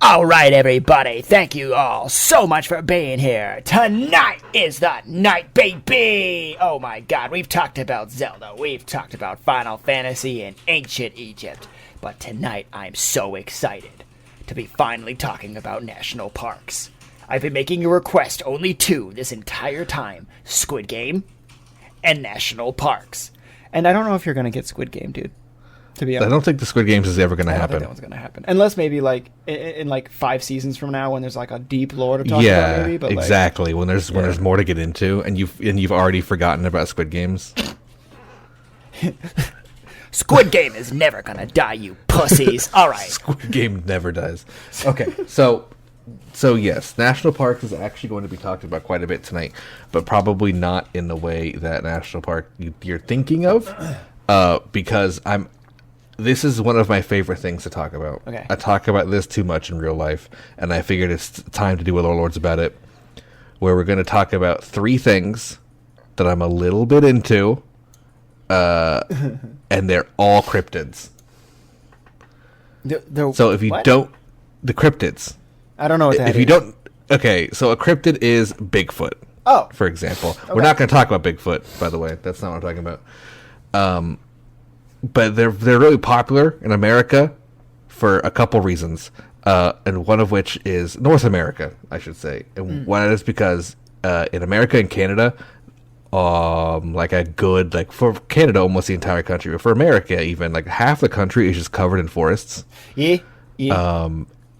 All right, everybody. Thank you all so much for being here. Tonight is the night, baby. Oh my God, we've talked about Zelda, we've talked about Final Fantasy and ancient Egypt, but tonight I'm so excited to be finally talking about national parks. I've been making a request, only two, this entire time: Squid Game and national parks. And I don't know if you're gonna get Squid Game, dude. To be honest, I don't think the Squid Games is ever going to happen. I don't think that one's going to happen. Unless maybe like in like 5 seasons from now when there's like a deep lore to talk about maybe. But exactly. When there's more to get into and you've already forgotten about Squid Games. Squid Game is never going to die, you pussies. All right. Squid Game never dies. Okay. So yes, national parks is actually going to be talked about quite a bit tonight, but probably not in the way that national park you're thinking of, because this is one of my favorite things to talk about. Okay. I talk about this too much in real life, and I figured it's time to do a Lore Lords about it, where we're going to talk about 3 things that I'm a little bit into, and they're all cryptids. So if you don't... The cryptids. I don't know what that is. If you don't... Okay, so a cryptid is Bigfoot. Oh. For example. Okay. We're not going to talk about Bigfoot, by the way. That's not what I'm talking about. But they're really popular in America for a couple reasons, and one of which is North America, I should say. And one is because in America and Canada, for Canada, almost the entire country, but for America, even like half the country is just covered in forests. Yeah.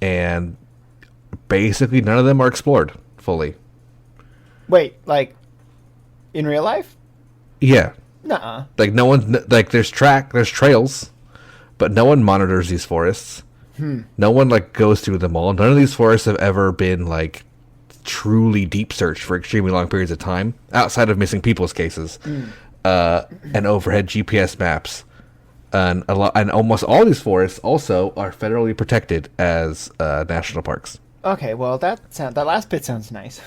And basically none of them are explored fully. Wait, like in real life? Yeah. Nuh-uh. Like no one, like there's trails, but no one monitors these forests. No one like goes through them all. None of these forests have ever been like truly deep searched for extremely long periods of time, outside of missing people's cases, and overhead GPS maps, and almost all these forests also are federally protected as national parks. Okay, well that last bit sounds nice.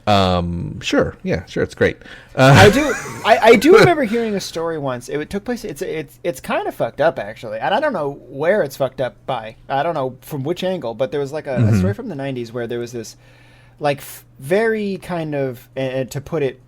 Sure, it's great. I do remember hearing a story once. It took place. It's kind of fucked up actually, and I don't know where it's fucked up by. I don't know from which angle, but there was like a story from the '90s where there was this, like, very kind of, to put it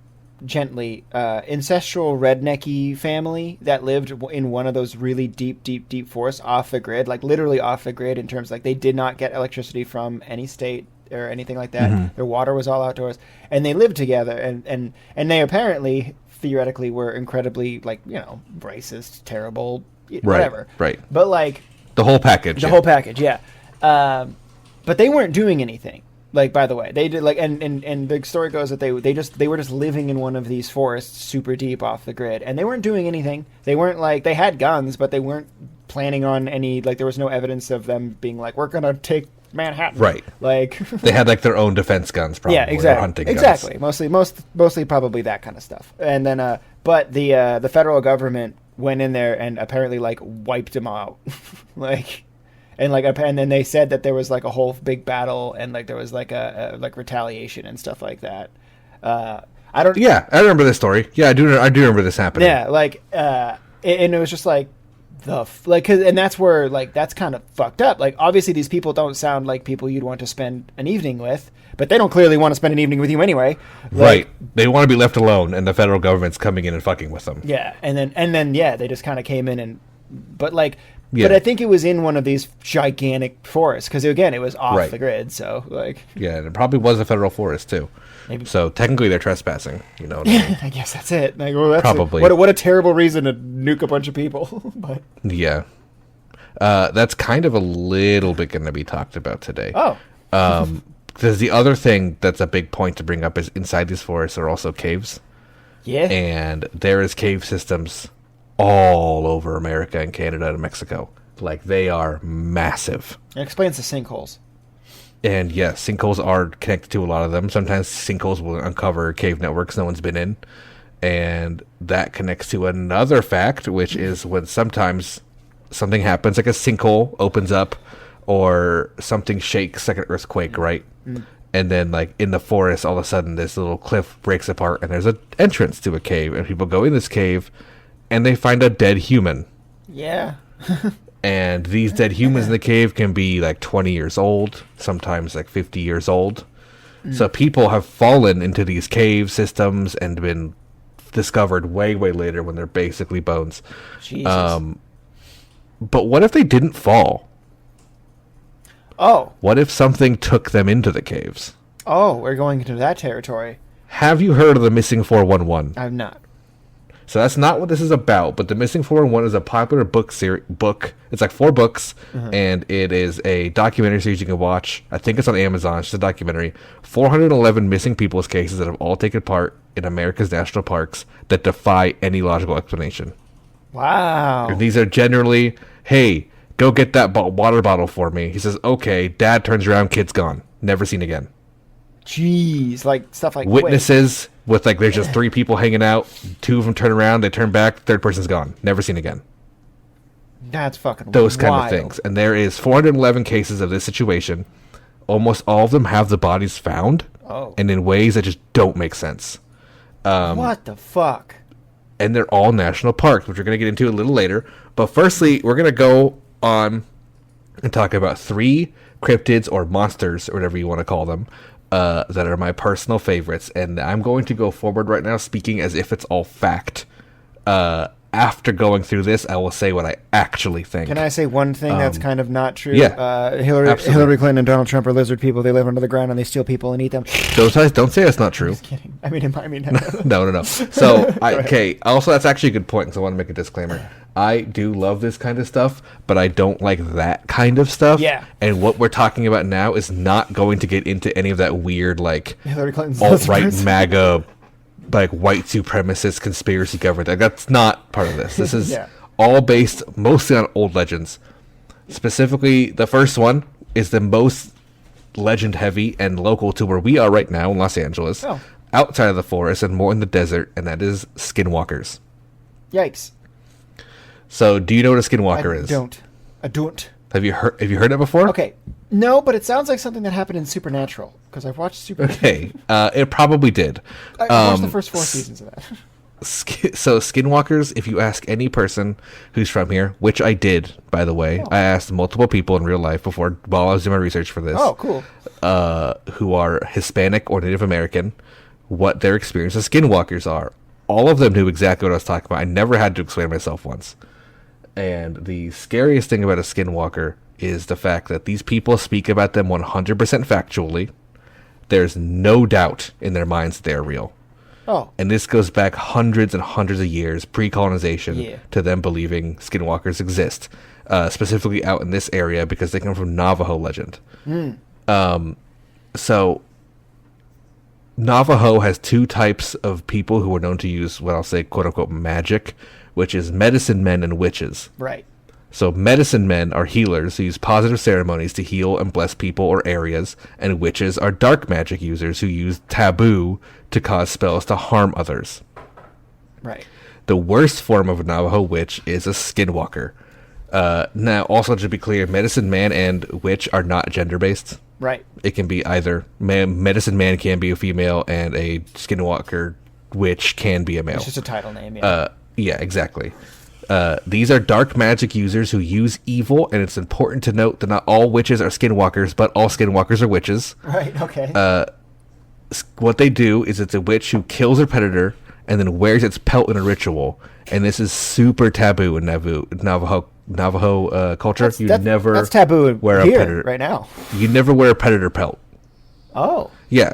gently, ancestral rednecky family that lived in one of those really deep forests off the grid, like literally off the grid in terms like they did not get electricity from any state or anything like that. Their water was all outdoors, and they lived together, and they apparently theoretically were incredibly, like, you know, racist, terrible, whatever. Right. But like the whole package. whole package, yeah. But they weren't doing anything. Like, by the way, they did, like, and the story goes that they were just living in one of these forests super deep off the grid, and they weren't doing anything. They weren't, like, they had guns, but they weren't planning on any, like, there was no evidence of them being like, we're gonna take Manhattan. Right. Like they had like their own defense guns, probably. Yeah, exactly. Or hunting exactly. guns. Mostly probably that kind of stuff. And then but the federal government went in there and apparently like wiped them out. And then they said that there was like a whole big battle and like there was like a like retaliation and stuff like that. I remember this story. Yeah, I do remember this happening. Yeah, like and it was just like and that's where, like, that's kind of fucked up. Like, obviously these people don't sound like people you'd want to spend an evening with, but they don't clearly want to spend an evening with you anyway. Like, right. They want to be left alone, and the federal government's coming in and fucking with them. Yeah, and then they just kind of came in but I think it was in one of these gigantic forests, because again, it was off the grid, so like. Yeah, and it probably was a federal forest too. Maybe. So technically they're trespassing, you know. I guess that's it. Like, well, that's probably. What a terrible reason to nuke a bunch of people. But yeah. That's kind of a little bit going to be talked about today. Oh. Because the other thing that's a big point to bring up is inside these forests are also caves. Yeah. And there is cave systems all over America and Canada and Mexico. Like, they are massive. It explains the sinkholes. And yes, sinkholes are connected to a lot of them. Sometimes sinkholes will uncover cave networks no one's been in. And that connects to another fact, which is when sometimes something happens, like a sinkhole opens up or something shakes, like an earthquake, right? And then, like, in the forest, all of a sudden, this little cliff breaks apart and there's an entrance to a cave. And people go in this cave and they find a dead human. Yeah. And these dead humans in the cave can be like 20 years old, sometimes like 50 years old. So people have fallen into these cave systems and been discovered way, way later when they're basically bones. Jesus. But what if they didn't fall? Oh. What if something took them into the caves? Oh, we're going into that territory. Have you heard of the Missing 411? I've not. So that's not what this is about, but The Missing 411 is a popular book. It's like 4 books, and it is a documentary series you can watch. I think it's on Amazon. It's just a documentary. 411 missing people's cases that have all taken part in America's national parks that defy any logical explanation. Wow. And these are generally, hey, go get that water bottle for me. He says, okay. Dad turns around, kid's gone. Never seen again. Jeez, like stuff like Witnesses with like there's just 3 people hanging out. 2 of them turn around, they turn back, third person's gone. Never seen again. That's fucking Those kind wild. of things. And there is 411 cases of this situation. Almost all of them have the bodies found, and in ways that just don't make sense. What the fuck? And they're all national parks, which we're going to get into a little later. But firstly, we're going to go on and talk about 3 cryptids or monsters, or whatever you want to call them, that are my personal favorites. And I'm going to go forward right now speaking as if it's all fact. After going through this, I will say what I actually think. Can I say one thing that's kind of not true? Yeah, Hillary Clinton and Donald Trump are lizard people. They live under the ground and they steal people and eat them. Don't say that's not true. Just kidding. I mean, No. So, okay. Also, that's actually a good point, because I want to make a disclaimer. I do love this kind of stuff, but I don't like that kind of stuff. Yeah. And what we're talking about now is not going to get into any of that weird, like, Hillary Clinton's alt-right listeners. MAGA, like, white supremacist conspiracy government. Like, that's not part of this. This is Yeah. all based mostly on old legends. Specifically, the first one is the most legend-heavy and local to where we are right now in Los Angeles. Oh. Outside of the forest and more in the desert, and that is skinwalkers. Yikes. So, do you know what a skinwalker is? I don't. Have you heard it before? Okay. No, but it sounds like something that happened in Supernatural, because I've watched Supernatural. Okay. It probably did. I watched the first 4 seasons of that. So skinwalkers, if you ask any person who's from here, which I did, by the way, I asked multiple people in real life while I was doing my research for this. Oh, cool. Who are Hispanic or Native American, what their experience as skinwalkers are. All of them knew exactly what I was talking about. I never had to explain myself once. And the scariest thing about a skinwalker is the fact that these people speak about them 100% factually. There's no doubt in their minds that they are real. Oh. And this goes back hundreds and hundreds of years, pre-colonization, Yeah. to them believing skinwalkers exist. Specifically out in this area because they come from Navajo legend. So Navajo has 2 types of people who are known to use what I'll say quote-unquote magic, which is medicine men and witches. Right. So medicine men are healers who use positive ceremonies to heal and bless people or areas, and witches are dark magic users who use taboo to cause spells to harm others. Right. The worst form of a Navajo witch is a skinwalker. Now, also to be clear, medicine man and witch are not gender-based. Right. It can be either. Medicine man can be a female, and a skinwalker witch can be a male. It's just a title name, yeah. Yeah, exactly. These are dark magic users who use evil, and it's important to note that not all witches are skinwalkers, but all skinwalkers are witches. Right, okay. What they do is it's a witch who kills her predator and then wears its pelt in a ritual, and this is super taboo in Navajo culture. That's taboo wear here, a predator right now. You never wear a predator pelt. Oh. Yeah,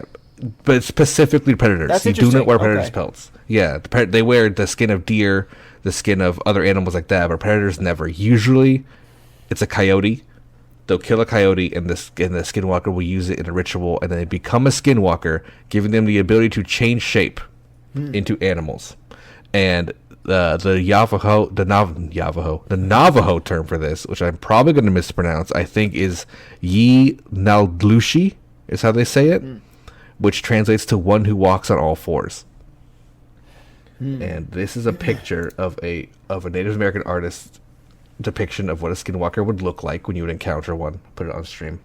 but it's specifically predators. That's You do not interesting. wear predators' Okay. pelts. Yeah, they wear the skin of deer, the skin of other animals like that, but predators never. Usually, it's a coyote. They'll kill a coyote, and the skinwalker will use it in a ritual, and then they become a skinwalker, giving them the ability to change shape into animals. And the Navajo term for this, which I'm probably going to mispronounce, I think is Yi-Naldlushi, is how they say it, which translates to one who walks on all 4s. And this is a picture of a Native American artist's depiction of what a skinwalker would look like when you would encounter one. Put it on stream.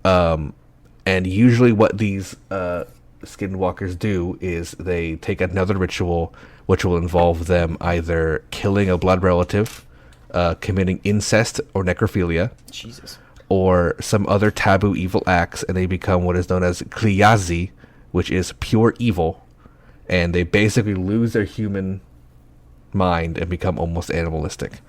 And usually what these skinwalkers do is they take another ritual which will involve them either killing a blood relative committing incest or necrophilia, Jesus. or some other taboo evil acts, and they become what is known as kliazi, which is pure evil, and they basically lose their human mind and become almost animalistic.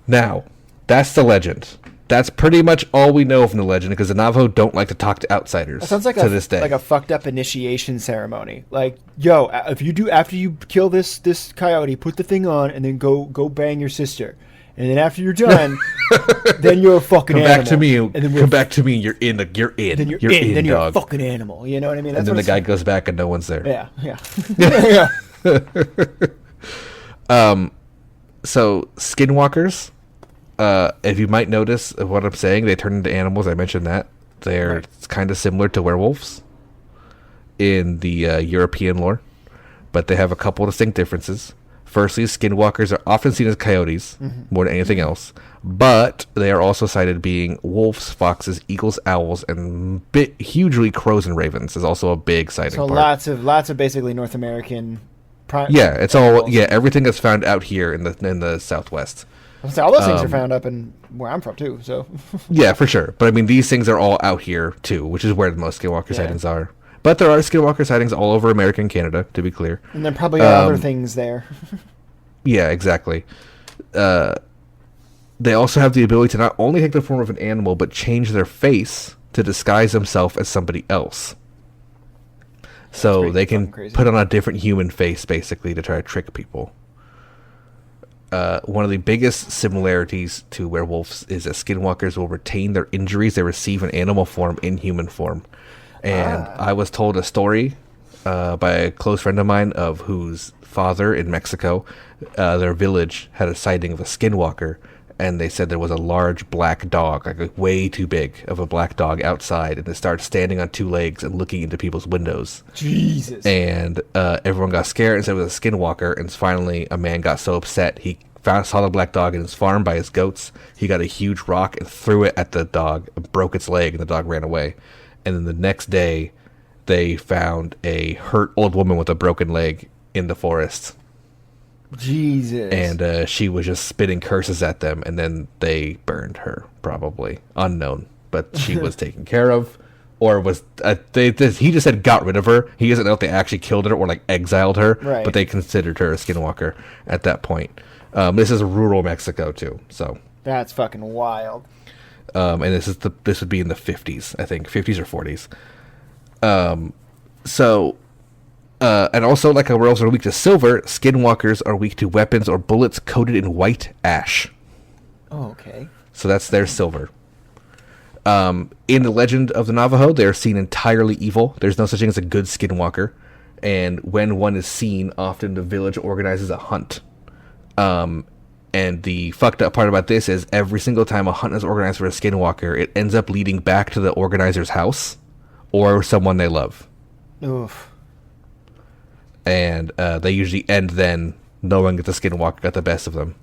Now, that's the legend. That's pretty much all we know from the legend, because the Navajo don't like to talk to outsiders. That sounds like this day. like a fucked up initiation ceremony. Like, yo, if you do after you kill this coyote, put the thing on and then go bang your sister. And then after you're done, then you're a fucking come animal. back to me. And then Come back to me. You're in. Then you're in. Then dog. you're a fucking animal. You know what I mean? That's and then what the guy goes back and no one's there. Yeah, yeah, yeah. So skinwalkers, if you might notice of what I'm saying, they turn into animals. I mentioned that they're kind of similar to werewolves in the European lore, but they have a couple distinct differences. Firstly, skinwalkers are often seen as coyotes more than anything else, but they are also cited being wolves, foxes, eagles, owls, and hugely crows and ravens is also a big sighting So part. lots of basically North American. It's all everything that's found out here in the Southwest. So all those things are found up in where I'm from too. So yeah, for sure. But I mean, these things are all out here too, which is where the most skinwalker sightings are. But there are skinwalker sightings all over America and Canada, to be clear. And there probably are other things there. Yeah, exactly. They also have the ability to not only take the form of an animal, but change their face to disguise themselves as somebody else. So they can put on a different human face, basically, to try to trick people. One of the biggest similarities to werewolves is that skinwalkers will retain their injuries they receive in animal form in human form. And I was told a story by a close friend of mine of whose father in Mexico, their village had a sighting of a skinwalker, and they said there was a large black dog, like way too big of a black dog outside, and it started standing on two legs and looking into people's windows. Jesus. And everyone got scared and said it was a skinwalker, and finally a man got so upset he saw the black dog in his farm by his goats. He got a huge rock and threw it at the dog and broke its leg, and the dog ran away. And then the next day, they found a hurt old woman with a broken leg in the forest. Jesus. And she was just spitting curses at them, and then they burned her, probably. Unknown. But she was taken care of. Or was... he just said got rid of her. He doesn't know if they actually killed her or, like, exiled her. Right. But they considered her a skinwalker at that point. This is rural Mexico, too, so... That's fucking wild. And this would be in the 50s, I think. 50s or 40s. And also, like how werewolves are weak to silver, skinwalkers are weak to weapons or bullets coated in white ash. Oh, okay. So that's their silver. In the legend of the Navajo, they are seen entirely evil. There's no such thing as a good skinwalker. And when one is seen, often the village organizes a hunt. And the fucked up part about this is every single time a hunt is organized for a skinwalker, it ends up leading back to the organizer's house or someone they love. Oof. And they usually end then knowing that the skinwalker got the best of them.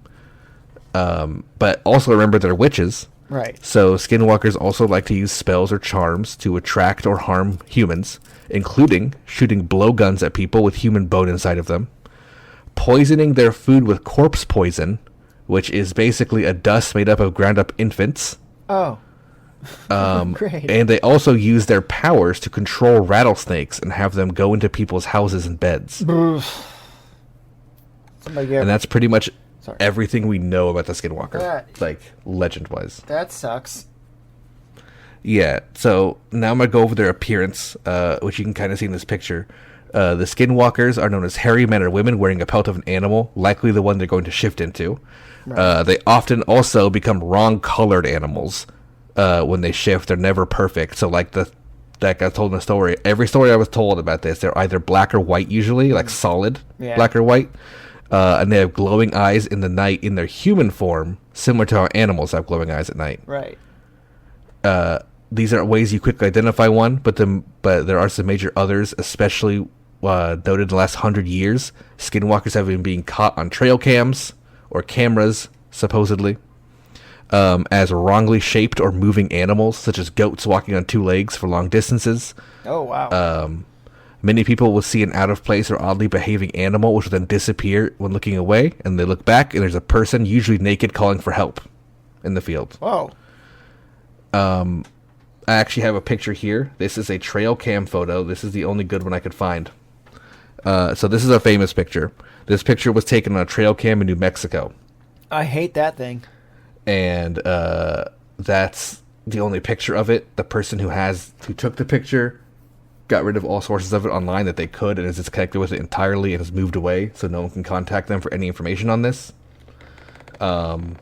But also remember they're witches. Right. So skinwalkers also like to use spells or charms to attract or harm humans, including shooting blowguns at people with human bone inside of them, poisoning their food with corpse poison, which is basically a dust made up of ground up infants. Oh. Great. And they also use their powers to control rattlesnakes and have them go into people's houses and beds. And that's pretty much everything we know about the skinwalker, like legend-wise. That sucks. Yeah, so now I'm going to go over their appearance, which you can kind of see in this picture. The skinwalkers are known as hairy men or women wearing a pelt of an animal, likely the one they're going to shift into. Right. They often also become wrong-colored animals when they shift. They're never perfect. So like that guy told in the story, every story I was told about this, they're either black or white usually, like solid black or white. And they have glowing eyes in the night in their human form, similar to how animals have glowing eyes at night. Right. These are ways you quickly identify one, but there are some major others, especially noted in the last 100 years. Skinwalkers have been being caught on trail cams or cameras, supposedly, as wrongly shaped or moving animals, such as goats walking on two legs for long distances. Oh, wow. Many people will see an out of place or oddly behaving animal, which will then disappear when looking away, and they look back, and there's a person, usually naked, calling for help in the field. Whoa. I actually have a picture here. This is a trail cam photo. This is the only good one I could find. So this is a famous picture. This picture was taken on a trail cam in New Mexico. I hate that thing. And that's the only picture of it. The person who took the picture got rid of all sources of it online that they could and is disconnected with it entirely and has moved away, so no one can contact them for any information on this. But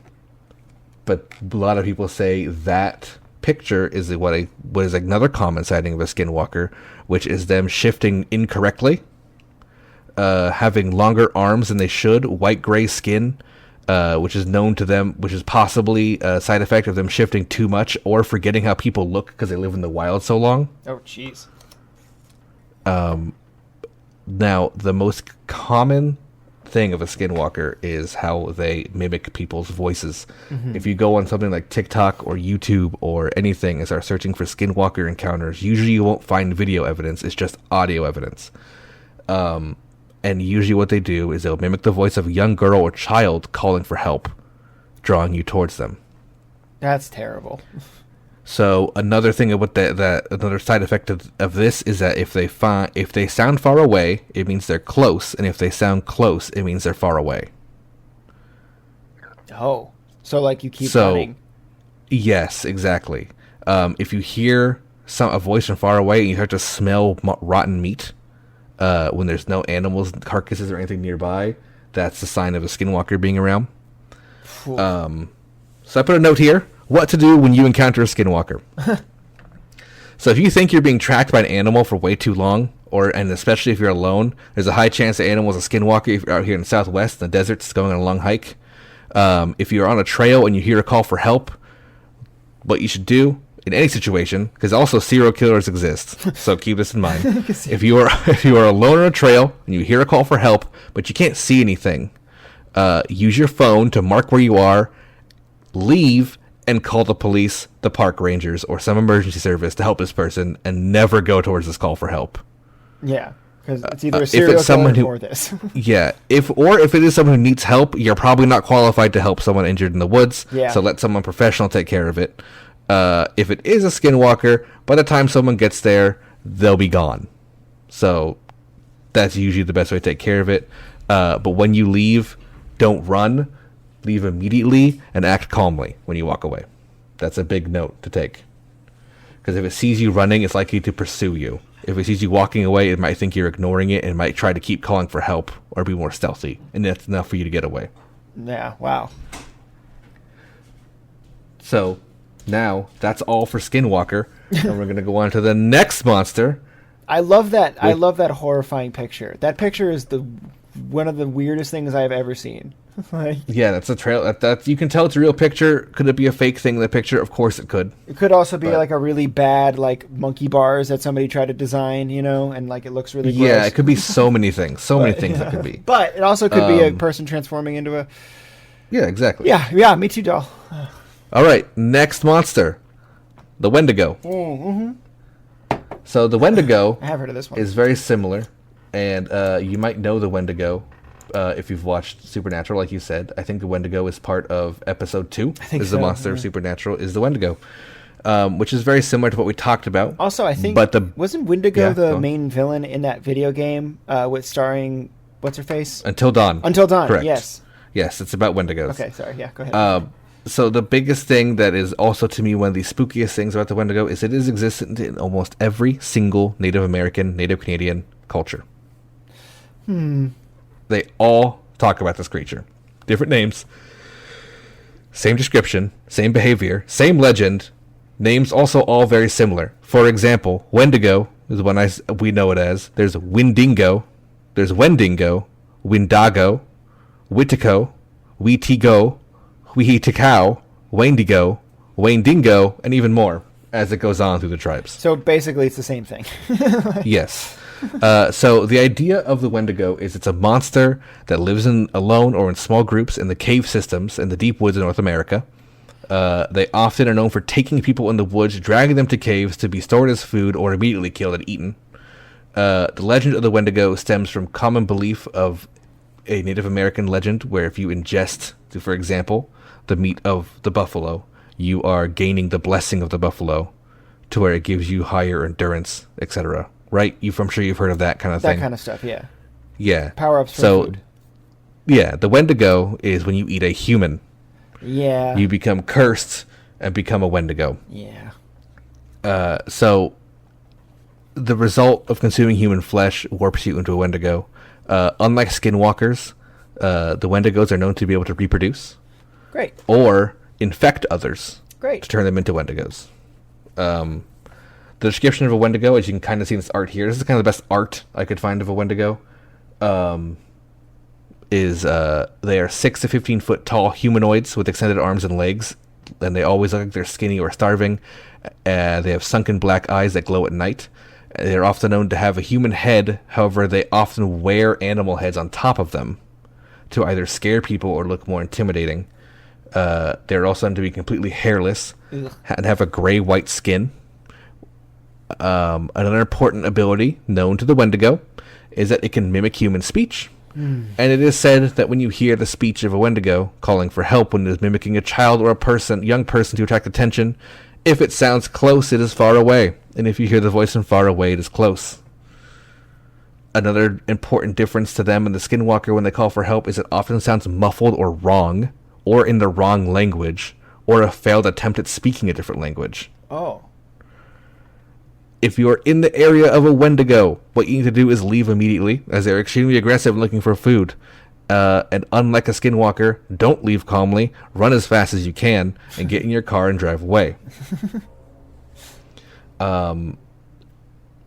a lot of people say that picture is what is another common sighting of a skinwalker, which is them shifting incorrectly, having longer arms than they should, white-gray skin, which is known to them, which is possibly a side effect of them shifting too much or forgetting how people look because they live in the wild so long. Oh, jeez. Now, the most common thing of a skinwalker is how they mimic people's voices. Mm-hmm. If you go on something like TikTok or YouTube or anything and start searching for skinwalker encounters, usually you won't find video evidence. It's just audio evidence. And usually what they do is they'll mimic the voice of a young girl or child calling for help, drawing you towards them. That's terrible. So another thing about another side effect of this is that if they sound far away, it means they're close, and if they sound close, it means they're far away. Oh, so like you keep running. Yes, exactly. If you hear a voice from far away and you start to smell rotten meat, when there's no animals, carcasses, or anything nearby, that's a sign of a skinwalker being around. So I put a note here. What to do when you encounter a skinwalker. So if you think you're being tracked by an animal for way too long, and especially if you're alone, there's a high chance the animal is a skinwalker if you're out here in the Southwest, in the deserts, going on a long hike. If you're on a trail and you hear a call for help, what you should do in any situation, because also serial killers exist, so keep this in mind. If you are alone on a trail and you hear a call for help, but you can't see anything, use your phone to mark where you are, leave, and call the police, the park rangers, or some emergency service to help this person, and never go towards this call for help. Yeah, because it's either a serial killer or this. Yeah, if it is someone who needs help, you're probably not qualified to help someone injured in the woods. Yeah. So let someone professional take care of it. If it is a skinwalker, by the time someone gets there, they'll be gone. So that's usually the best way to take care of it. But when you leave, don't run. Leave immediately and act calmly when you walk away. That's a big note to take. Because if it sees you running, it's likely to pursue you. If it sees you walking away, it might think you're ignoring it and might try to keep calling for help or be more stealthy. And that's enough for you to get away. Yeah, wow. So, now, that's all for Skinwalker. And we're going to go on to the next monster. I love that. I love that horrifying picture. That picture is one of the weirdest things I've ever seen. Yeah, that's a trail. That you can tell it's a real picture. Could it be a fake thing in the picture? Of course it could. It could also be like a really bad monkey bars that somebody tried to design, and it looks really gross. Yeah, it could be so many things. So many things it could be. But it also could be a person transforming into a... Yeah, exactly. Yeah, me too, doll. All right, next monster. The Wendigo. Mm-hmm. So the Wendigo I have heard of this one. Is very similar, and you might know the Wendigo if you've watched Supernatural, like you said. I think the Wendigo is part of episode 2. I think is the monster of Supernatural is the Wendigo, which is very similar to what we talked about. Also, I think wasn't Wendigo the main villain in that video game with starring what's her face? Until Dawn. Until Dawn. Correct. Yes, it's about Wendigos. Okay, sorry. Yeah, go ahead. So the biggest thing that is also to me one of the spookiest things about the Wendigo is it is existent in almost every single Native American, Native Canadian culture. They all talk about this creature. Different names. Same description. Same behavior. Same legend. Names also all very similar. For example, Wendigo is the one we know it as. There's Windingo. There's Wendigo. Windago. Witico. Wetigo. Wehitikau. Wendigo. Wendingo. And even more as it goes on through the tribes. So basically it's the same thing. Yes. So the idea of the Wendigo is it's a monster that lives alone or in small groups in the cave systems in the deep woods of North America. They often are known for taking people in the woods, dragging them to caves to be stored as food or immediately killed and eaten. The legend of the Wendigo stems from common belief of a Native American legend where if you ingest, for example, the meat of the buffalo, you are gaining the blessing of the buffalo to where it gives you higher endurance, etc. Right? I'm sure you've heard of that kind of thing. That kind of stuff, yeah. Yeah. Power-ups for food. Yeah, the Wendigo is when you eat a human. Yeah. You become cursed and become a Wendigo. Yeah. So the result of consuming human flesh warps you into a Wendigo. Unlike skinwalkers, the Wendigos are known to be able to reproduce. Great. Or infect others. Great. To turn them into Wendigos. The description of a Wendigo, as you can kind of see in this art here, this is kind of the best art I could find of a Wendigo. They are 6 to 15 foot tall humanoids with extended arms and legs, and they always look like they're skinny or starving. They have sunken black eyes that glow at night. They're often known to have a human head, however, they often wear animal heads on top of them to either scare people or look more intimidating. They're also known to be completely hairless and have a gray-white skin. Another important ability known to the Wendigo is that it can mimic human speech. And it is said that when you hear the speech of a Wendigo calling for help when it is mimicking a child or young person to attract attention, if it sounds close, it is far away. And if you hear the voice from far away, it is close. Another important difference to them and the Skinwalker when they call for help is it often sounds muffled or wrong, or in the wrong language, or a failed attempt at speaking a different language. Oh. If you are in the area of a Wendigo, what you need to do is leave immediately, as they're extremely aggressive and looking for food. And unlike a Skinwalker, don't leave calmly, run as fast as you can, and get in your car and drive away.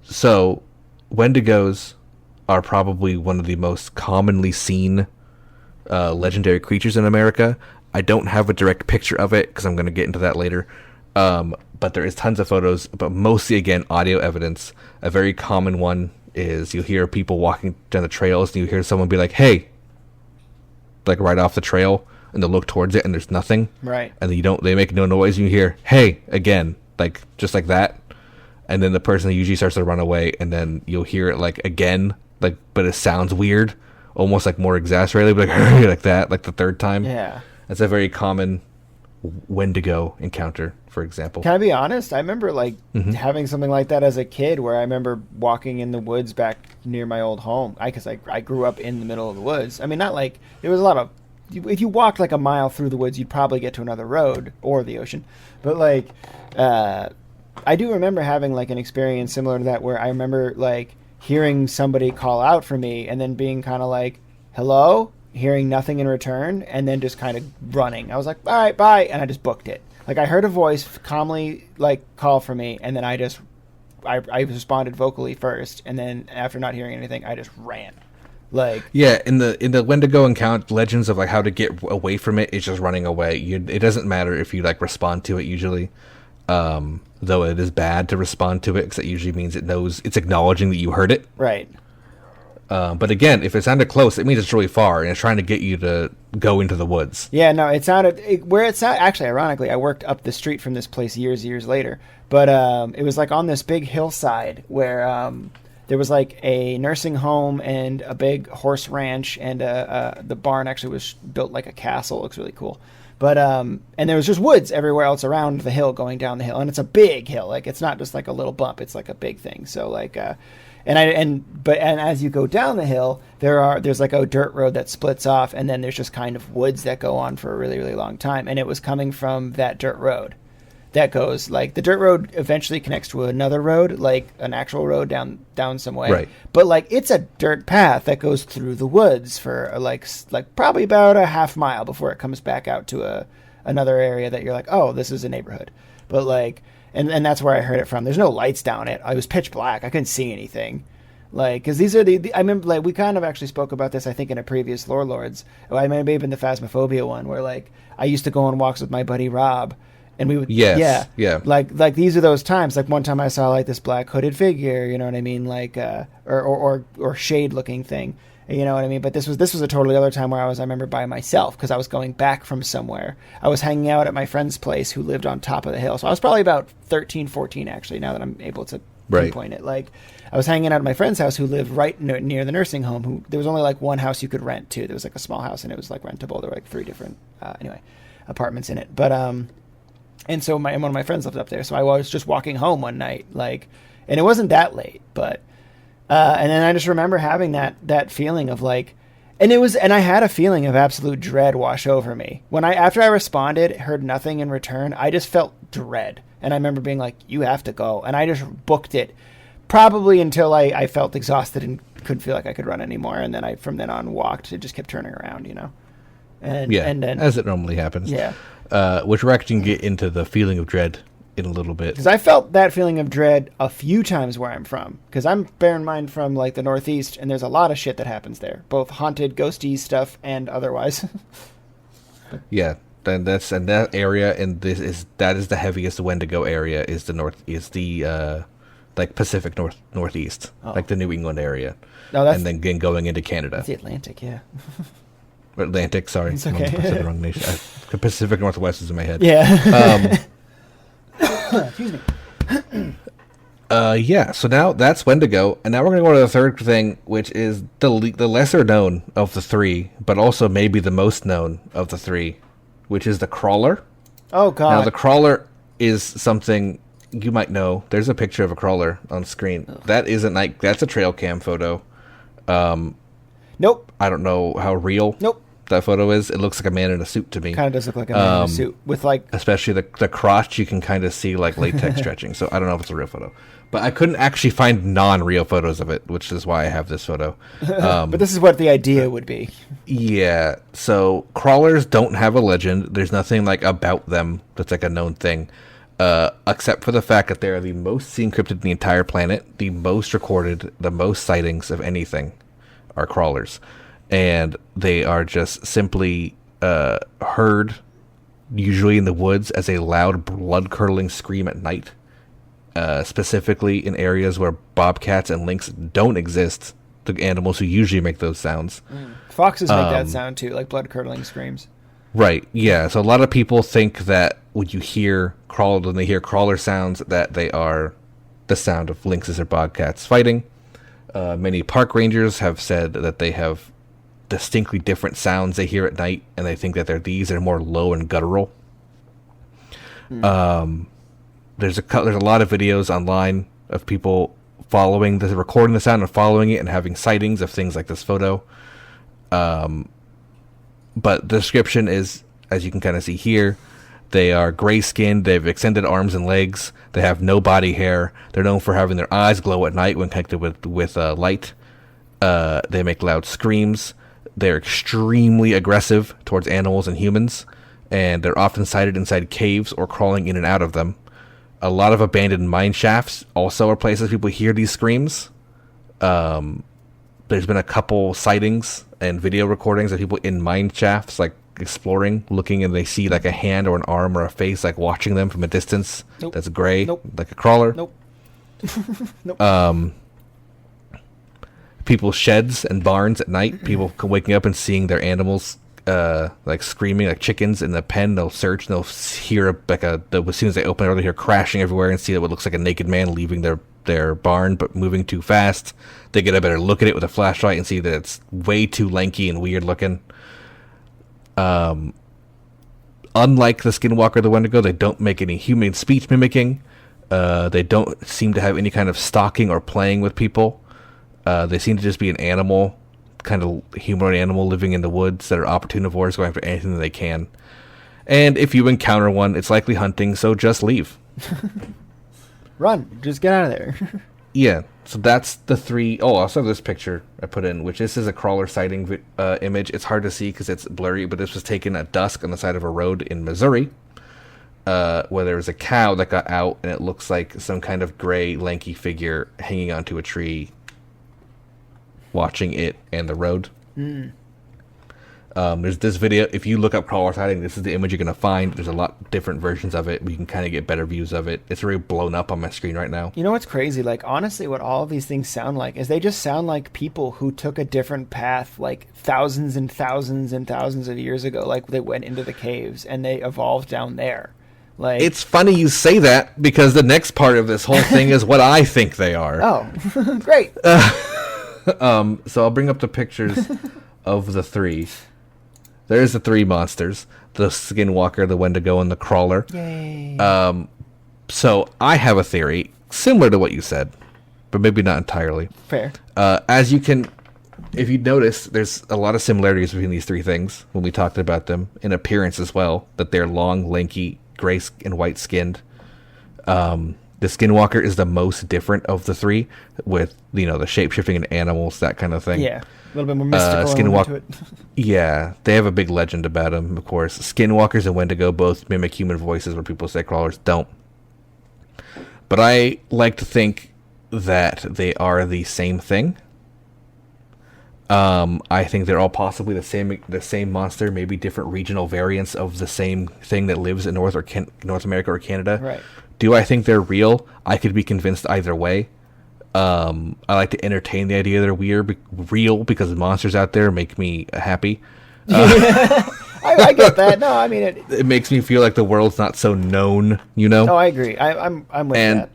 So, Wendigos are probably one of the most commonly seen legendary creatures in America. I don't have a direct picture of it, because I'm going to get into that later. But there is tons of photos, but mostly, again, audio evidence. A very common one is you hear people walking down the trails, and you hear someone be like, hey, like right off the trail, and they'll look towards it, and there's nothing. Right. And then they make no noise, and you hear, hey, again, like, just like that. And then the person usually starts to run away, and then you'll hear it, like, again, like, but it sounds weird, almost like more exasperated, like, like that, like the third time. Yeah. That's a very common Wendigo encounter, for example. Can I be honest? I remember having something like that as a kid, where I remember walking in the woods back near my old home. Because I grew up in the middle of the woods. I mean, not like there was a lot of. If you walked like a mile through the woods, you'd probably get to another road or the ocean. But like, I do remember having like an experience similar to that, where I remember like hearing somebody call out for me, and then being kind of like, "Hello." Hearing nothing in return, and then just kind of running. I was like, all right, bye, and I just booked it. Like, I heard a voice calmly, like, call for me, and then I responded vocally first, and then after not hearing anything, I just ran. Like, yeah, in the Wendigo account, legends of like how to get away from it is just running away. It doesn't matter if you like respond to it usually, though it is bad to respond to it because it usually means it's acknowledging that you heard it. Right. But again, if it sounded close, it means it's really far, and it's trying to get you to go into the woods. Yeah, no, actually, ironically, I worked up the street from this place years later. But it was like on this big hillside where there was like a nursing home and a big horse ranch, and the barn actually was built like a castle. It looks really cool. But and there was just woods everywhere else around the hill, going down the hill, and it's a big hill. Like, it's not just like a little bump; it's like a big thing. So like. And as you go down the hill, there's like a dirt road that splits off, and then there's just kind of woods that go on for a really, really long time. And it was coming from that dirt road that goes, like, the dirt road eventually connects to another road, like an actual road down some way. Right. But like, it's a dirt path that goes through the woods for like probably about a half mile before it comes back out to another area that you're like, oh, this is a neighborhood. But like. And that's where I heard it from. There's no lights down it. I was pitch black. I couldn't see anything. Like, because these are I remember, like, we kind of actually spoke about this, I think, in a previous Lore Lords. I may have been the Phasmophobia one, where, like, I used to go on walks with my buddy Rob, and we would, yeah. Like these are those times. Like, one time I saw, like, this black hooded figure, you know what I mean? Like, or shade looking thing. You know what I mean? But this was a totally other time where I remember, by myself, because I was going back from somewhere. I was hanging out at my friend's place who lived on top of the hill. So I was probably about 13, 14, actually, now that I'm able to Right. pinpoint it. Like, I was hanging out at my friend's house who lived right near the nursing home. There was only like one house you could rent too. There was like a small house and it was like rentable. There were like 3 different apartments in it. But and so one of my friends lived up there. So I was just walking home one night, like, and it wasn't that late, but and then I just remember having that feeling of like, and I had a feeling of absolute dread wash over me when after I responded, heard nothing in return. I just felt dread, and I remember being like, "You have to go," and I just booked it, probably until I felt exhausted and couldn't feel like I could run anymore, and then from then on walked. It just kept turning around, And and then, as it normally happens. Yeah. Which we're actually going to get into the feeling of dread in a little bit. Because I felt that feeling of dread a few times where I'm from. Because I'm, bear in mind, from like the Northeast, and there's a lot of shit that happens there, both haunted, ghosty stuff and otherwise. Yeah, and that area, and that is the heaviest Wendigo area. Is the like Pacific Northeast, like the New England area, and then going into Canada. That's the Atlantic, yeah. Atlantic, sorry, it's okay. I said the wrong nation. The Pacific Northwest is in my head. Yeah. Excuse me. Yeah. So now that's Wendigo, and now we're gonna go to the third thing, which is the lesser known of the 3, but also maybe the most known of the 3, which is the crawler. Oh God. Now the crawler is something you might know. There's a picture of a crawler on screen. Ugh. That isn't like that's a trail cam photo. Nope. I don't know how real. Nope. That photo is. It looks like a man in a suit to me. Kind of does look like a man in a suit with like, especially the crotch. You can kind of see like latex stretching. So I don't know if it's a real photo, but I couldn't actually find non-real photos of it, which is why I have this photo. But this is what the idea would be. Yeah. So crawlers don't have a legend. There's nothing like about them that's like a known thing, except for the fact that they are the most seen cryptid in the entire planet, the most recorded, the most sightings of anything are crawlers. And they are just simply heard, usually in the woods, as a loud, blood-curdling scream at night, specifically in areas where bobcats and lynx don't exist, the animals who usually make those sounds. Foxes make that sound, too, like blood-curdling screams. Right, yeah. So a lot of people think that when they hear crawler sounds, that they are the sound of lynxes or bobcats fighting. Many park rangers have said that they have distinctly different sounds they hear at night, and they think that these are more low and guttural. There's a lot of videos online of people recording the sound and following it and having sightings of things like this photo. But the description is, as you can kind of see here, they are gray-skinned, they have extended arms and legs, they have no body hair, they're known for having their eyes glow at night when connected with light. They make loud screams. They're extremely aggressive towards animals and humans, and they're often sighted inside caves or crawling in and out of them. A lot of abandoned mine shafts also are places people hear these screams. There's been a couple sightings and video recordings of people in mine shafts, like exploring, looking, and they see like a hand or an arm or a face like watching them from a distance. Nope. That's gray, nope. Like a crawler. Nope. Nope. People's sheds and barns at night, people waking up and seeing their animals like screaming, like chickens in the pen. They'll search and they'll hear as soon as they open it, they'll hear crashing everywhere and see what looks like a naked man leaving their barn but moving too fast. They get a better look at it with a flashlight and see that it's way too lanky and weird looking. Unlike the Skinwalker, the Wendigo, they don't make any human speech mimicking. They don't seem to have any kind of stalking or playing with people. They seem to just be an animal, kind of humanoid animal living in the woods that are opportunivores, going after anything that they can. And if you encounter one, it's likely hunting, so just leave. Run. Just get out of there. Yeah, so that's the 3. Oh, I also have this picture I put in, which this is a crawler sighting image. It's hard to see because it's blurry, but this was taken at dusk on the side of a road in Missouri, where there was a cow that got out, and it looks like some kind of gray, lanky figure hanging onto a tree, watching it and the road. There's this video. If you look up crawler sighting, this is the image you're going to find. There's a lot different versions of it. We can kind of get better views of it. It's really blown up on my screen right now. You know what's crazy? Like, honestly, what all of these things sound like is they just sound like people who took a different path, like thousands and thousands and thousands of years ago. Like, they went into the caves and they evolved down there. Like, it's funny you say that because the next part of this whole thing is what I think they are. Oh, great. So I'll bring up the pictures of the three. There's the three monsters: the Skinwalker, the Wendigo, and the Crawler. Yay. So I have a theory similar to what you said, but maybe not entirely. Fair. As you can, if you notice, there's a lot of similarities between these three things when we talked about them in appearance as well. That they're long, lanky, gray and white skinned. The Skinwalker is the most different of the three, with the shape shifting into animals, that kind of thing. Yeah, a little bit more mystical. Skinwalker. Yeah, they have a big legend about them, of course. Skinwalkers and Wendigo both mimic human voices, where people say Crawlers don't. But I like to think that they are the same thing. I think they're all possibly the same monster, maybe different regional variants of the same thing that lives in North America or Canada. Right. Do I think they're real? I could be convinced either way. I like to entertain the idea they're real because the monsters out there make me happy. I get that. No, I mean it makes me feel like the world's not so known, No, I agree. I'm with that.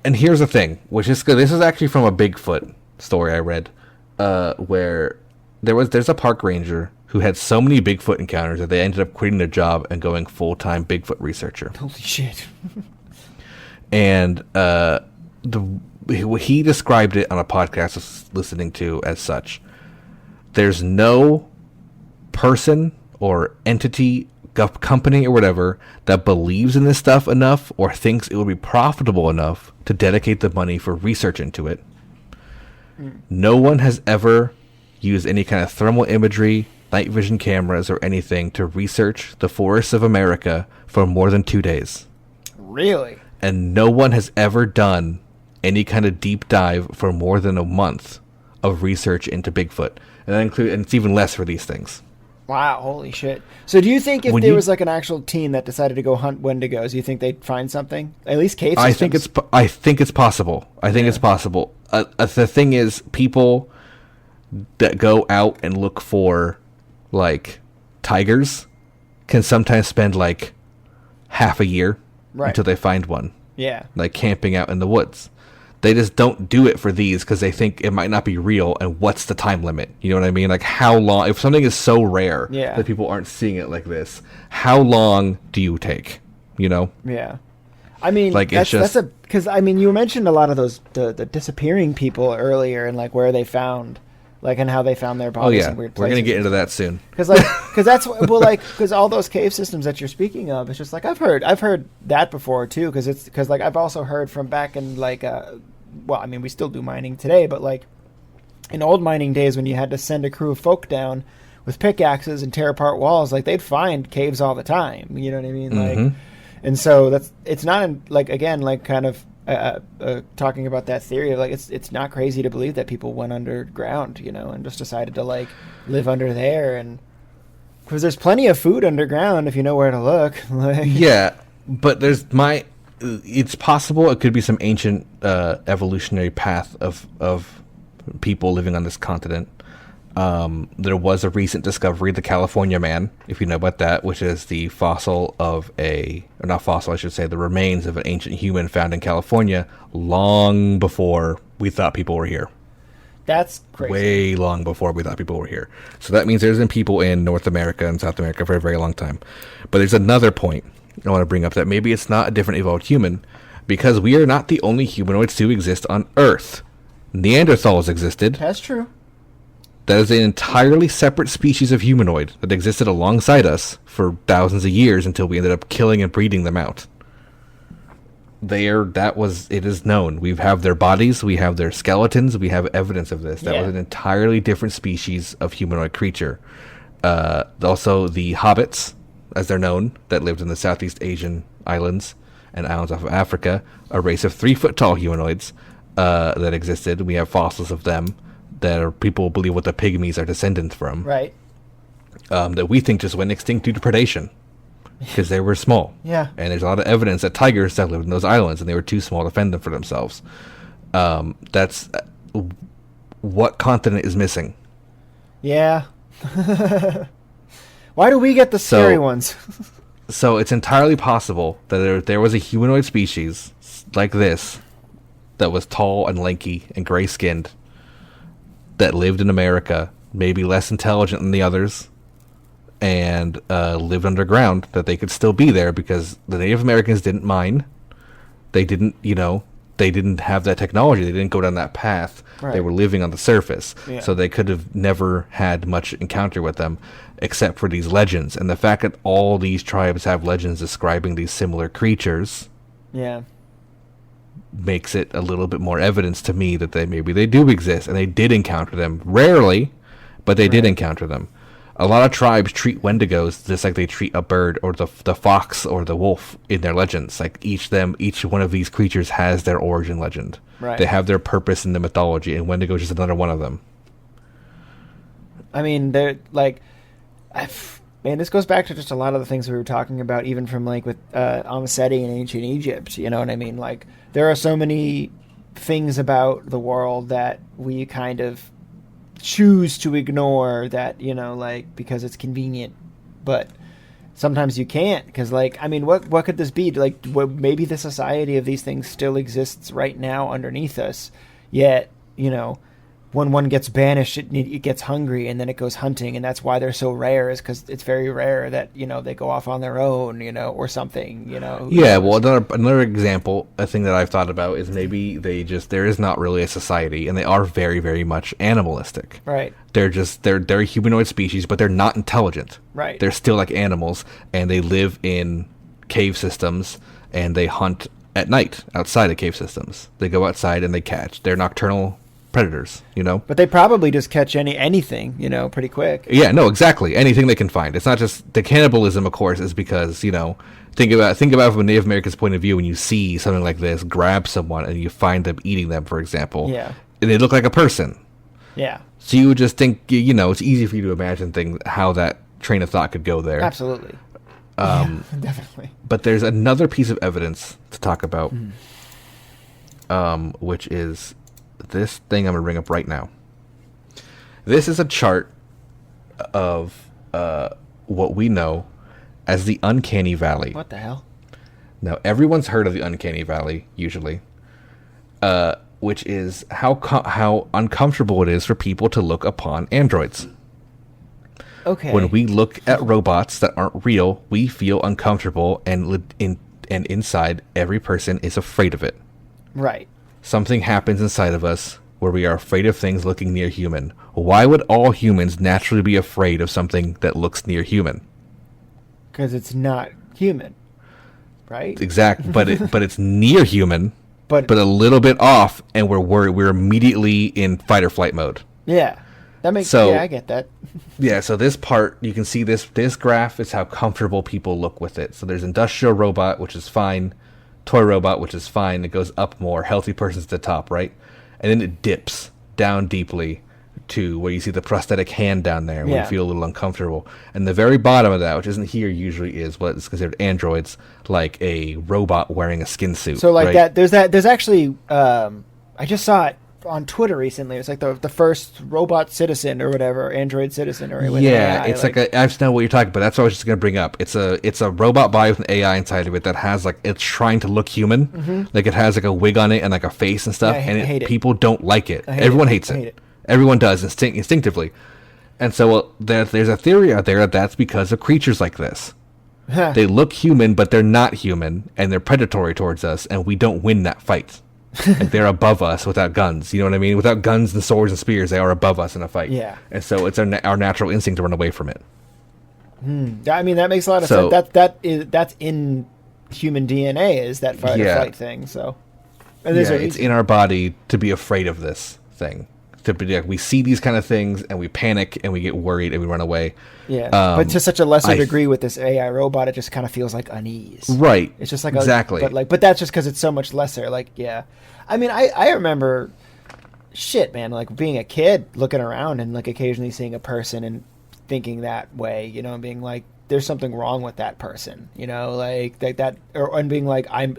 And here's the thing, which is good. This is actually from a Bigfoot story I read, where there's a park ranger who had so many Bigfoot encounters that they ended up quitting their job and going full-time Bigfoot researcher. Holy shit. And he described it on a podcast I was listening to as such. There's no person or entity, company or whatever that believes in this stuff enough or thinks it would be profitable enough to dedicate the money for research into it. No one has ever used any kind of thermal imagery, night vision cameras, or anything to research the forests of America for more than 2 days. Really? And no one has ever done any kind of deep dive for more than a month of research into Bigfoot. And it's even less for these things. Wow, holy shit. So do you think if there was like an actual team that decided to go hunt Wendigos, do you think they'd find something? At least cave systems? I think it's possible. It's possible. The thing is, people that go out and look for, like, tigers can sometimes spend, like, half a year until they find one. Yeah. Like, camping out in the woods. They just don't do it for these because they think it might not be real, and what's the time limit? You know what I mean? Like, how long... If something is so rare that people aren't seeing it like this, how long do you take? You know? Yeah. I mean, like, because, I mean, you mentioned a lot of those, the disappearing people earlier, and, like, where they found... Like, and how they found their bodies in weird places. We're going to get into that soon. Because all those cave systems that you're speaking of, it's just like, I've heard that before too, because I've also heard from back in, like, well, I mean, we still do mining today, but, like, in old mining days when you had to send a crew of folk down with pickaxes and tear apart walls, like, they'd find caves all the time, you know what I mean? Mm-hmm. Like, and so it's not, like, again, like, kind of, talking about that theory of, like, it's not crazy to believe that people went underground, and just decided to, like, live under there, and because there's plenty of food underground if you know where to look. Like, yeah, but it's possible it could be some ancient evolutionary path of people living on this continent. There was a recent discovery, the California Man, if you know about that, which is the fossil of the remains of an ancient human found in California long before we thought people were here. That's crazy. Way long before we thought people were here. So that means there's been people in North America and South America for a very long time. But there's another point I want to bring up, that maybe it's not a different evolved human, because we are not the only humanoids to exist on Earth. Neanderthals existed. That's true. That is an entirely separate species of humanoid that existed alongside us for thousands of years until we ended up killing and breeding them out. It is known. We have their bodies, we have their skeletons, we have evidence of this. That was an entirely different species of humanoid creature. Also, the hobbits, as they're known, that lived in the Southeast Asian islands and islands off of Africa, a race of 3-foot-tall humanoids that existed. We have fossils of them that people believe what the pygmies are descendants from. Right. That we think just went extinct due to predation because they were small. Yeah. And there's a lot of evidence that tigers that lived in those islands and they were too small to fend them for themselves. That's what continent is missing. Yeah. Why do we get the scary ones? So it's entirely possible that there was a humanoid species like this that was tall and lanky and gray skinned that lived in America, maybe less intelligent than the others, and lived underground, that they could still be there because the Native Americans didn't mine. They didn't, they didn't have that technology. They didn't go down that path. Right. They were living on the surface. Yeah. So they could have never had much encounter with them except for these legends. And the fact that all these tribes have legends describing these similar creatures Yeah. makes it a little bit more evidence to me that maybe they do exist and they did encounter them. Rarely, but they did encounter them. A lot of tribes treat Wendigos just like they treat a bird or the fox or the wolf in their legends. Like each one of these creatures has their origin legend. Right. They have their purpose in the mythology, and Wendigo is just another one of them. I mean, they're like, man, this goes back to just a lot of the things we were talking about, even from like with Amiseti in ancient Egypt. You know what I mean? Like, there are so many things about the world that we kind of choose to ignore, that, like, because it's convenient, but sometimes you can't, because, like, I mean, what could this be? Like, maybe the society of these things still exists right now underneath us, yet, when one gets banished, it gets hungry, and then it goes hunting, and that's why they're so rare, is because it's very rare that, they go off on their own, or something, Yeah, well, another example, a thing that I've thought about is maybe there is not really a society, and they are very, very much animalistic. Right. They're a humanoid species, but they're not intelligent. Right. They're still like animals, and they live in cave systems, and they hunt at night outside of cave systems. They go outside and they catch. They're nocturnal predators, But they probably just catch anything, pretty quick. Yeah, no, exactly. Anything they can find. It's not just the cannibalism, of course, is because, think about from a Native American's point of view, when you see something like this, grab someone and you find them eating them, for example. Yeah. And they look like a person. Yeah. So you would just think, it's easy for you to imagine how that train of thought could go there. Absolutely. Yeah, definitely. But there's another piece of evidence to talk about, which is this thing I'm going to bring up right now. This is a chart of what we know as the Uncanny Valley. What the hell? Now, everyone's heard of the Uncanny Valley, usually, which is how uncomfortable it is for people to look upon androids. Okay. When we look at robots that aren't real, we feel uncomfortable, and inside, every person is afraid of it. Right. Something happens inside of us where we are afraid of things looking near human. Why would all humans naturally be afraid of something that looks near human? Because it's not human, right? Exact, but it's near human, but a little bit off, and we're worried. We're immediately in fight or flight mode. Yeah, that makes so. Yeah, I get that. Yeah, so this part, you can see this graph is how comfortable people look with it. So there's industrial robot, which is fine. Toy robot, which is fine. It goes up more. Healthy person's at the top, right? And then it dips down deeply to where you see the prosthetic hand down there, where you feel a little uncomfortable. And the very bottom of that, which isn't here usually, is what is considered androids, like a robot wearing a skin suit. So like right? there's actually, I just saw it on Twitter recently. It's like the first robot citizen or whatever, android citizen or whatever. Yeah, it's like I just know what you're talking about. That's what I was just going to bring up. It's a robot body with an AI inside of it that has it's trying to look human. Mm-hmm. Like it has like a wig on it and like a face and stuff. Yeah, and hate it. People don't like it. Everyone hates I it. hate it. Everyone does instinctively. And so there's a theory out there that that's because of creatures like this. They look human, but they're not human, and they're predatory towards us, and we don't win that fight. Like they're above us without guns. You know what I mean? Without guns and swords and spears, they are above us in a fight. Yeah. And so it's our natural instinct to run away from it. I mean, that makes a lot of sense. That's in human DNA, is that fight or flight thing. So, and it's in our body to be afraid of this thing. To be like, we see these kind of things and we panic and we get worried and we run away. Yeah, but to such a lesser degree with this AI robot, it just kind of feels like unease. Right. It's just like exactly. But that's just because it's so much lesser. Like, yeah, I mean, I remember, shit, man, like being a kid, looking around and like occasionally seeing a person and thinking that way, and being like, there's something wrong with that person, like that, and being like, I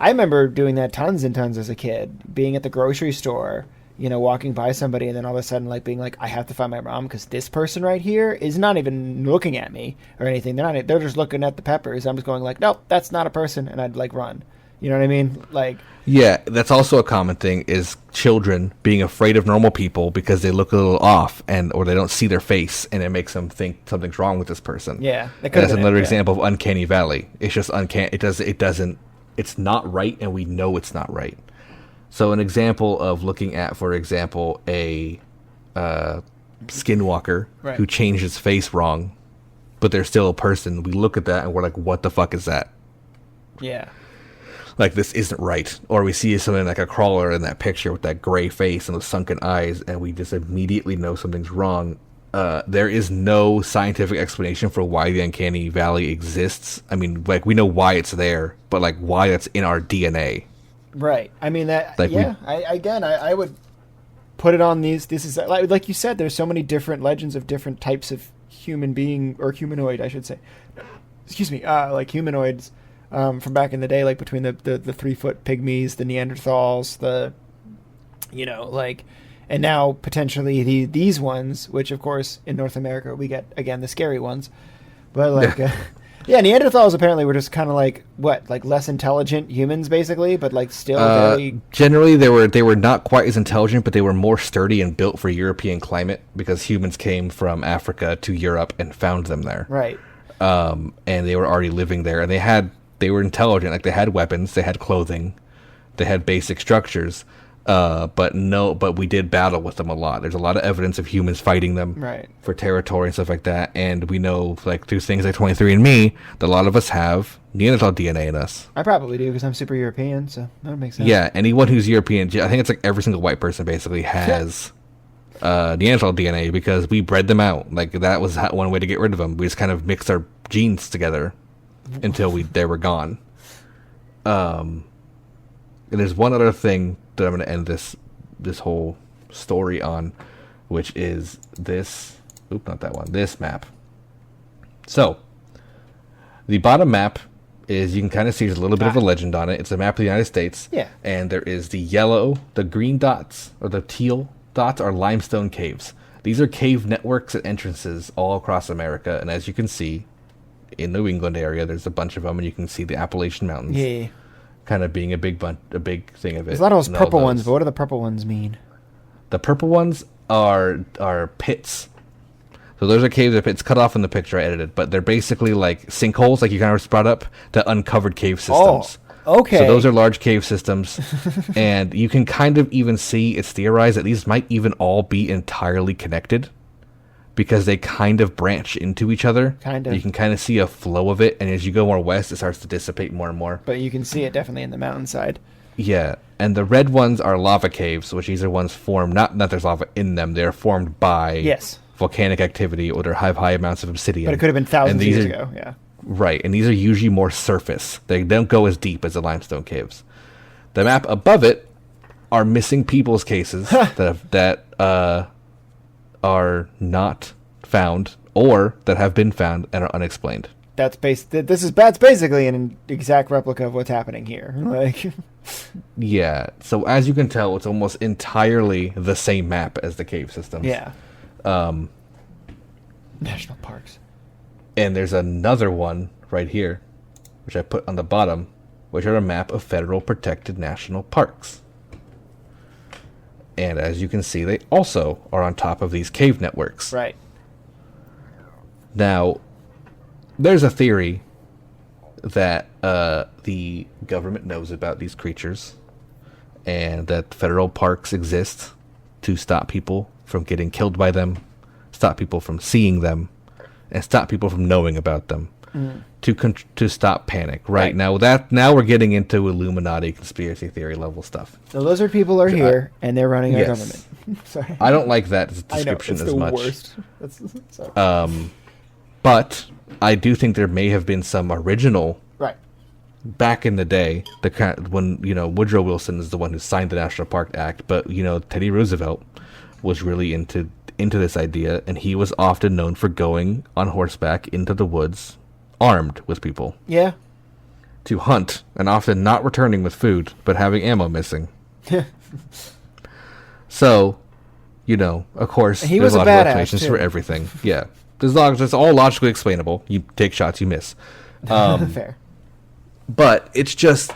remember doing that tons and tons as a kid, being at the grocery store. walking by somebody and then all of a sudden like being like, I have to find my mom because this person right here is not even looking at me or anything. They're just looking at the peppers. I'm just going like, nope, that's not a person, and I'd like run. You know what I mean? Like, yeah, that's also a common thing is children being afraid of normal people because they look a little off or they don't see their face and it makes them think something's wrong with this person. Yeah, that's another example of uncanny valley. It's just uncanny. It's not right, and we know it's not right. So an example of looking at, for example, a skinwalker who changed his face wrong, but they're still a person. We look at that and we're like, what the fuck is that? Yeah. Like, this isn't right. Or we see something like a crawler in that picture with that gray face and those sunken eyes, and we just immediately know something's wrong. There is no scientific explanation for why the uncanny valley exists. I mean, like, we know why it's there, but like why it's in our DNA. Right. I mean, that. Like yeah. I would put it on these. This is like you said. There's so many different legends of different types of human being or humanoid, I should say. Excuse me. Like humanoids. From back in the day, like between the 3-foot pygmies, the Neanderthals, and now potentially these ones, which of course in North America we get again the scary ones, but like, yeah, Neanderthals apparently were just kind of like less intelligent humans basically, but like still very. Generally, they were not quite as intelligent, but they were more sturdy and built for European climate because humans came from Africa to Europe and found them there. Right. And they were already living there, and they were intelligent. Like, they had weapons, they had clothing, they had basic structures, but we did battle with them a lot. There's a lot of evidence of humans fighting them for territory and stuff like that, and we know, like, through things like 23andMe, that a lot of us have Neanderthal DNA in us. I probably do because I'm super European, so that makes sense. Yeah, anyone who's European, I think it's like every single white person basically has Neanderthal DNA because we bred them out. Like, that was one way to get rid of them. We just kind of mixed our genes together until they were gone. And there's one other thing that I'm going to end this whole story on, which is this. Not that one. This map. So, the bottom map is, you can kind of see there's a little bit of a legend on it. It's a map of the United States. Yeah. And there is the green dots, or the teal dots, are limestone caves. These are cave networks and entrances all across America, and as you can see, in the New England area, there's a bunch of them, and you can see the Appalachian Mountains. Yeah. Kind of being a big thing of it. There's a lot of those purple ones, but what do the purple ones mean? The purple ones are pits. So those are caves. It's cut off in the picture I edited, but they're basically like sinkholes, like you kind of brought up, to uncovered cave systems. Oh, okay. So those are large cave systems, and you can kind of even see, it's theorized that these might even all be entirely connected, because they kind of branch into each other. Kind of. You can kind of see a flow of it, and as you go more west, it starts to dissipate more and more. But you can see it definitely in the mountainside. Yeah, and the red ones are lava caves, which these are ones formed, not there's lava in them, they're formed by volcanic activity, or they have high amounts of obsidian. But it could have been thousands of years ago, yeah. Right, and these are usually more surface. They don't go as deep as the limestone caves. The map above it are missing people's cases that are not found, or that have been found and are unexplained. That's basically an exact replica of what's happening here. Like, yeah. So as you can tell, it's almost entirely the same map as the cave systems. Yeah. National parks. And there's another one right here, which I put on the bottom, which are a map of federal protected national parks. And as you can see, they also are on top of these cave networks. Right. Now, there's a theory that the government knows about these creatures, and that federal parks exist to stop people from getting killed by them, stop people from seeing them, and stop people from knowing about them. To stop panic. Right. Now we're getting into Illuminati conspiracy theory level stuff. The lizard people are here, and they're running our government. Sorry. I don't like that description as much. Worst. But I do think there may have been some original. Right. Back in the day, when Woodrow Wilson is the one who signed the National Park Act, but Teddy Roosevelt was really into this idea, and he was often known for going on horseback into the woods, armed with people. Yeah. To hunt, and often not returning with food, but having ammo missing. So, of course, He there's was a a lot of badass, explanations too. for everything. Yeah. It's all logically explainable. You take shots, you miss. Fair. But it's just,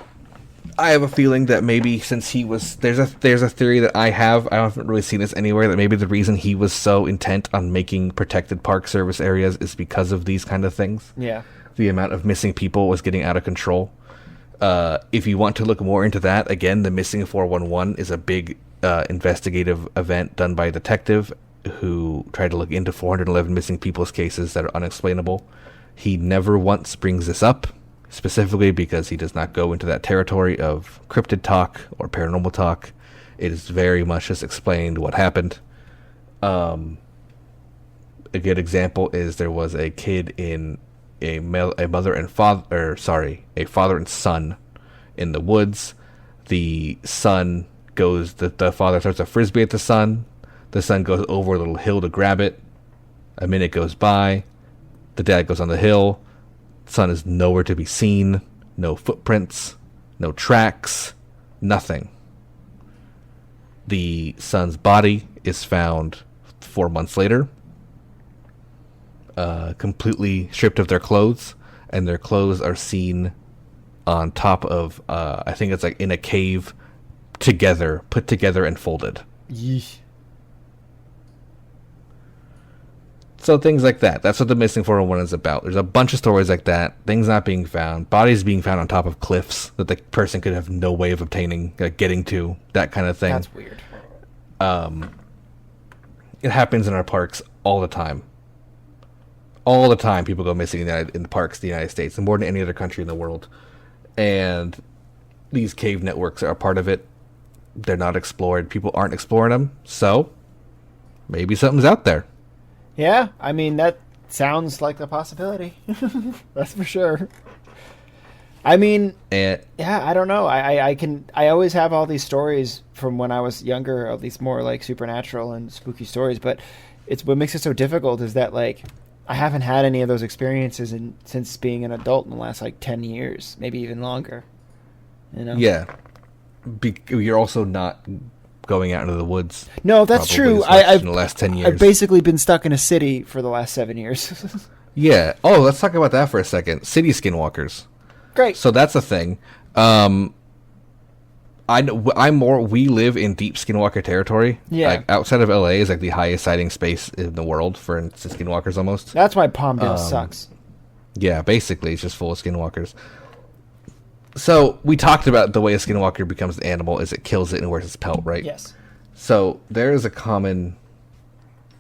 I have a feeling that maybe since he was, there's a theory that I haven't really seen this anywhere, that maybe the reason he was so intent on making protected park service areas is because of these kind of things. Yeah. The amount of missing people was getting out of control. If you want to look more into that, again, the Missing 411 is a big investigative event done by a detective who tried to look into 411 missing people's cases that are unexplainable. He never once brings this up, specifically because he does not go into that territory of cryptid talk or paranormal talk. It is very much just explained what happened. A good example is there was a kid in a father and son in the woods. The son goes, the father throws a frisbee at the son. The son goes over a little hill to grab it. A minute goes by. The dad goes on the hill. Son is nowhere to be seen. No footprints. No tracks. Nothing. The son's body is found 4 months later. Completely stripped of their clothes. And their clothes are seen on top of, I think it's like in a cave, put together and folded. Yeesh. So things like that. That's what the Missing 411 is about. There's a bunch of stories like that. Things not being found. Bodies being found on top of cliffs that the person could have no way of obtaining, getting to. That kind of thing. That's weird. It happens in our parks all the time. All the time people go missing in the parks of the United States, and more than any other country in the world. And these cave networks are a part of it. They're not explored. People aren't exploring them. So maybe something's out there. Yeah, I mean, that sounds like a possibility. That's for sure. I mean, And yeah, I don't know. I always have all these stories from when I was younger, at least more like supernatural and spooky stories, but it's what makes it so difficult is that like I haven't had any of those experiences since being an adult in the last like 10 years, maybe even longer. yeah, you're also not going out into the woods. No, that's probably true. as much I've in the last 10 years. I've basically been stuck in a city for the last 7 years. Yeah. Oh, let's talk about that for a second. City skinwalkers. Great. So that's a thing. We live in deep skinwalker territory. Yeah. Like outside of LA is like the highest sighting space in the world for skinwalkers almost. That's why Palmdale sucks. Yeah, basically it's just full of skinwalkers. So we talked about the way a skinwalker becomes an animal is it kills it and wears its pelt, right? Yes. So there is a common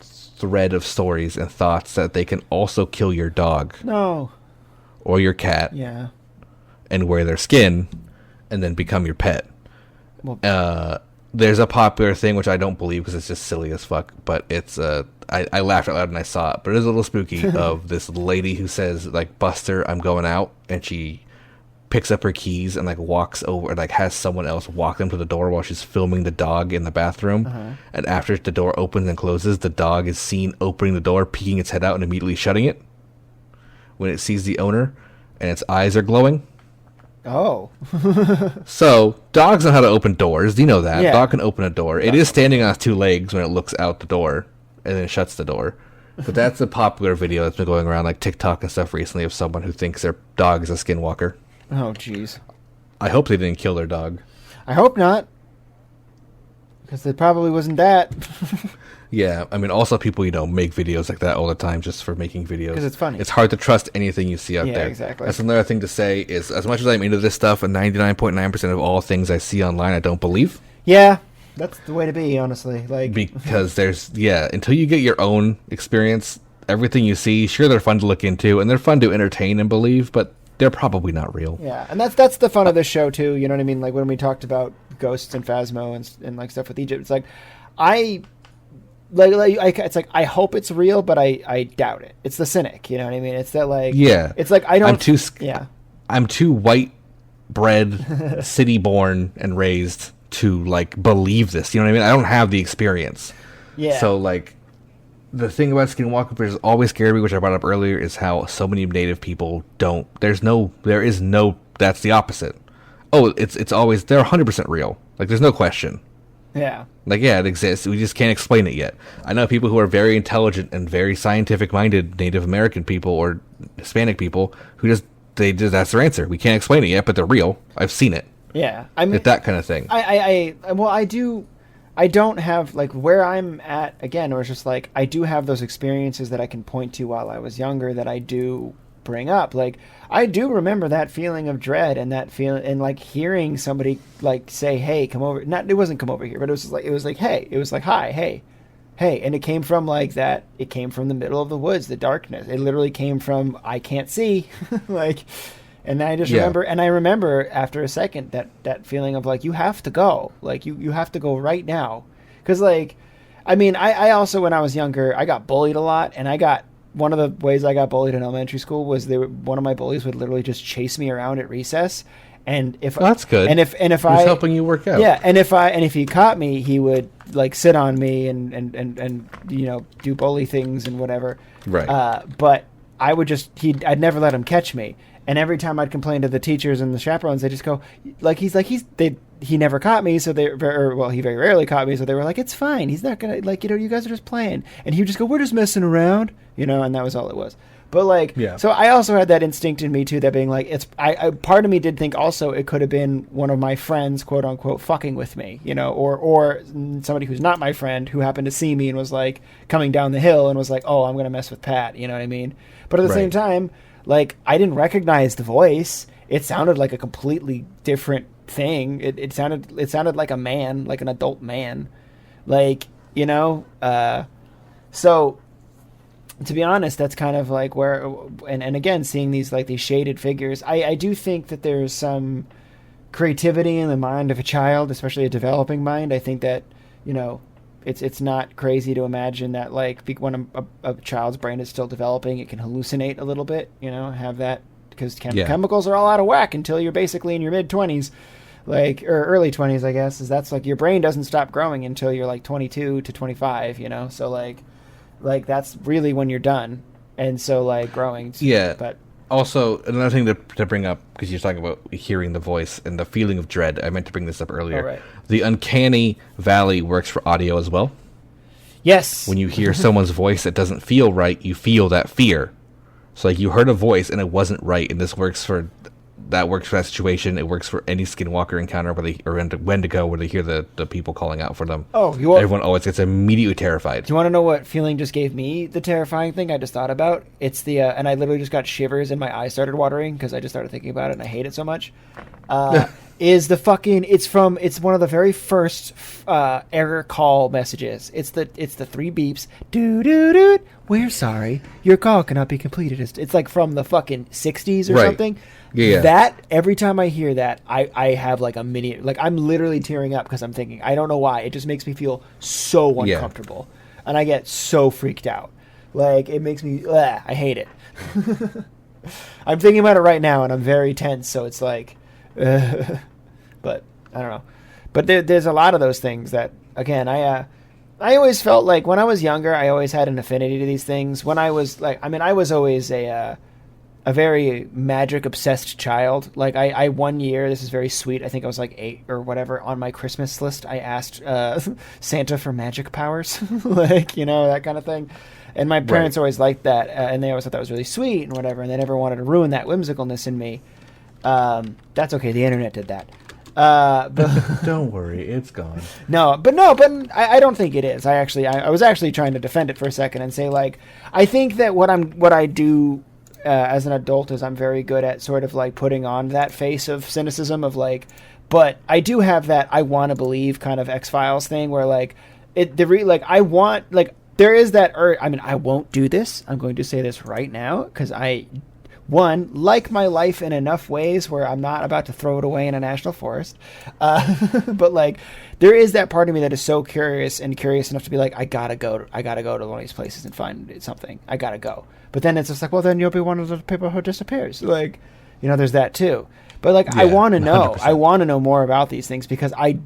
thread of stories and thoughts that they can also kill your dog No. or your cat Yeah. and wear their skin and then become your pet. Well, There's a popular thing which I don't believe because it's just silly as fuck, but it's I laughed out loud when I saw it, but it is a little spooky of this lady who says like, Buster, I'm going out, and she picks up her keys and like walks over, like has someone else walk them to the door while she's filming the dog in the bathroom. And after the door opens and closes, the dog is seen opening the door, peeking its head out, and immediately shutting it when it sees the owner, and its eyes are glowing. oh. So dogs know how to open doors. You know that. Yeah. Dog can open a door. It is standing on its two legs when it looks out the door and then shuts the door. But that's a popular video that's been going around like TikTok and stuff recently of someone who thinks their dog is a skinwalker. Oh, jeez. I hope they didn't kill their dog. I hope not. Because it probably wasn't that. Yeah, I mean, also people, make videos like that all the time just for making videos. 'Cause it's funny. It's hard to trust anything you see out Yeah, there. exactly. That's another thing to say is, as much as I'm into this stuff, and 99.9% of all things I see online I don't believe. Yeah, that's the way to be, honestly. Like, Because until you get your own experience, everything you see, sure, they're fun to look into, and they're fun to entertain and believe, but they're probably not real. yeah, and that's the fun of this show too. You know what I mean? Like when we talked about ghosts and Phasmo and like stuff with Egypt, it's like it's like I hope it's real, but I doubt it. It's the cynic. You know what I mean? It's that like Yeah. It's like I don't. Yeah. I'm too white bred, city born and raised to like believe this. You know what I mean? I don't have the experience. Yeah. So like the thing about skinwalker which has always scared me, which I brought up earlier, is how so many native people don't. There is no. That's the opposite. Oh, it's always they're 100% real. Like there's no question. Yeah. Like, yeah, it exists. We just can't explain it yet. I know people who are very intelligent and very scientific-minded Native American people or Hispanic people who just that's their answer. We can't explain it yet, but they're real. I've seen it. Yeah. I mean, It's that kind of thing. I don't have, like, where I'm at, again, where it's just, like, I do have those experiences that I can point to while I was younger that I do bring up. Like, I do remember that feeling of dread and that feeling, and, like, hearing somebody, like, say, hey, come over. It wasn't come over here, but it was like, hey. It was like, hi, hey. Hey. And it came from, like, that, it came from the middle of the woods, the darkness. It literally came from, I can't see. Like, and I just remember after a second that feeling of, like, you have to go. Like, you have to go right now. Because, like, I mean, I also, when I was younger, I got bullied a lot. And one of the ways I got bullied in elementary school was one of my bullies would literally just chase me around at recess. And that's good. And if He's helping you work out. Yeah. And if he caught me, he would, like, sit on me and you know, do bully things and whatever. Right. But I would I'd never let him catch me. And every time I'd complain to the teachers and the chaperones, they just go, he never caught me, so he very rarely caught me, so they were like, it's fine, he's not gonna, like, you know, you guys are just playing. And he would just go, we're just messing around, you know, and that was all it was. But, like, yeah. So I also had that instinct in me too, that being like, part of me did think also it could have been one of my friends, quote unquote, fucking with me, you know, or somebody who's not my friend who happened to see me and was, like, coming down the hill and was like, oh, I'm gonna mess with Pat, you know what I mean? But at the same time, like, I didn't recognize the voice. It sounded like a completely different thing. It sounded like a man, like an adult man, like, you know. So, to be honest, that's kind of like where, and again, seeing these shaded figures, I do think that there's some creativity in the mind of a child, especially a developing mind. I think that, you know, it's not crazy to imagine that, like, when a child's brain is still developing, it can hallucinate a little bit, you know, have that, because chemicals are all out of whack until you're basically in your mid-20s, like, or early 20s, I guess, is that's, like, your brain doesn't stop growing until you're, like, 22 to 25, you know, so, like that's really when you're done, and so, like, growing. Yeah, but also, another thing to bring up, because you're talking about hearing the voice and the feeling of dread, I meant to bring this up earlier. Oh, right. The uncanny valley works for audio as well. Yes. When you hear someone's voice that doesn't feel right, you feel that fear. So, like, you heard a voice and it wasn't right, and this works for that situation. It works for any skinwalker encounter when to go, where they hear the people calling out for them. Oh, everyone always gets immediately terrified. Do you want to know what feeling just gave me the terrifying thing I just thought about? It's the and I literally just got shivers and my eyes started watering because I just started thinking about it and I hate it so much. Is the fucking it's one of the very first error call messages. It's the 3 beeps. Doo doo doo. We're sorry, your call cannot be completed. It's like from the fucking 60s or something. Yeah. That, every time I hear that, I have, like, a mini, like, I'm literally tearing up because I'm thinking, I don't know why, it just makes me feel so uncomfortable, and I get so freaked out. Like, it makes me, I hate it. I'm thinking about it right now, and I'm very tense, so it's like, but I don't know. But there's a lot of those things that, again, I always felt like when I was younger, I always had an affinity to these things. When I was, like, I mean, I was always a very magic obsessed child. Like, I one year, this is very sweet, I think I was like 8 or whatever, on my Christmas list I asked Santa for magic powers, like, you know, that kind of thing. And my parents always liked that, and they always thought that was really sweet and whatever, and they never wanted to ruin that whimsicalness in me. That's okay, the internet did that. But don't worry, it's gone. But I don't think it is. I was actually trying to defend it for a second and say, like, I think that what I do as an adult is I'm very good at sort of, like, putting on that face of cynicism of, like, but I do have that I want to believe kind of X-Files thing where, like, I want, like, there is that I mean, I won't do this. I'm going to say this right now because I like my life in enough ways where I'm not about to throw it away in a national forest. But, like, there is that part of me that is so curious enough to be like, I gotta go to one of these places and find something. I gotta go. But then it's just like, well, then you'll be one of the people who disappears. Like, you know, there's that too. But, like, I want to know. 100%. I want to know more about these things because I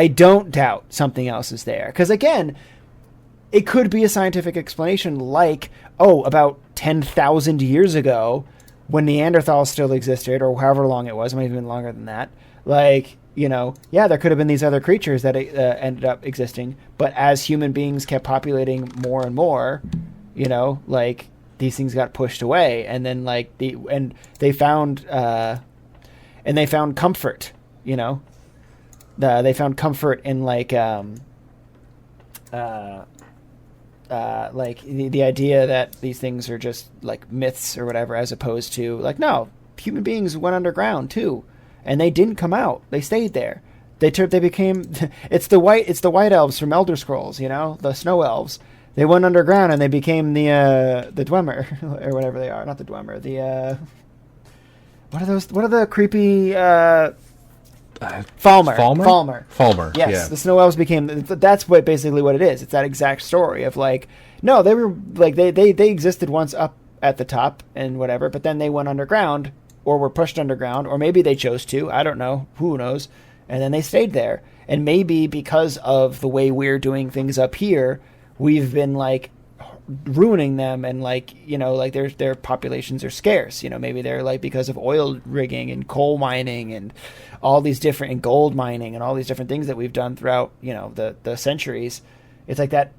don't doubt something else is there. Because, again, it could be a scientific explanation like, oh, about 10,000 years ago, when Neanderthals still existed, or however long it was, maybe even longer than that, like, yeah, there could have been these other creatures that ended up existing, but as human beings kept populating more and more, like, these things got pushed away, and then like they found comfort, they found comfort in like the idea that these things are just like myths or whatever, as opposed to like, no, human beings went underground too, and they didn't come out. They stayed there. They became it's the white elves from Elder Scrolls, the snow elves. They went underground and they became the Dwemer or whatever they are. Not the Dwemer. The what are those? What are the creepy Falmer. Falmer. Yes, yeah. The snow elves became. That's basically what it is. It's that exact story of like, no, they were like they existed once up at the top and whatever, but then they went underground or were pushed underground, or maybe they chose to. I don't know. Who knows? And then they stayed there. And maybe because of the way we're doing things up here, we've been like ruining them, and like, like their populations are scarce. Maybe they're like because of oil rigging and coal mining and all these different, and gold mining and all these different things that we've done throughout, the centuries. It's like that,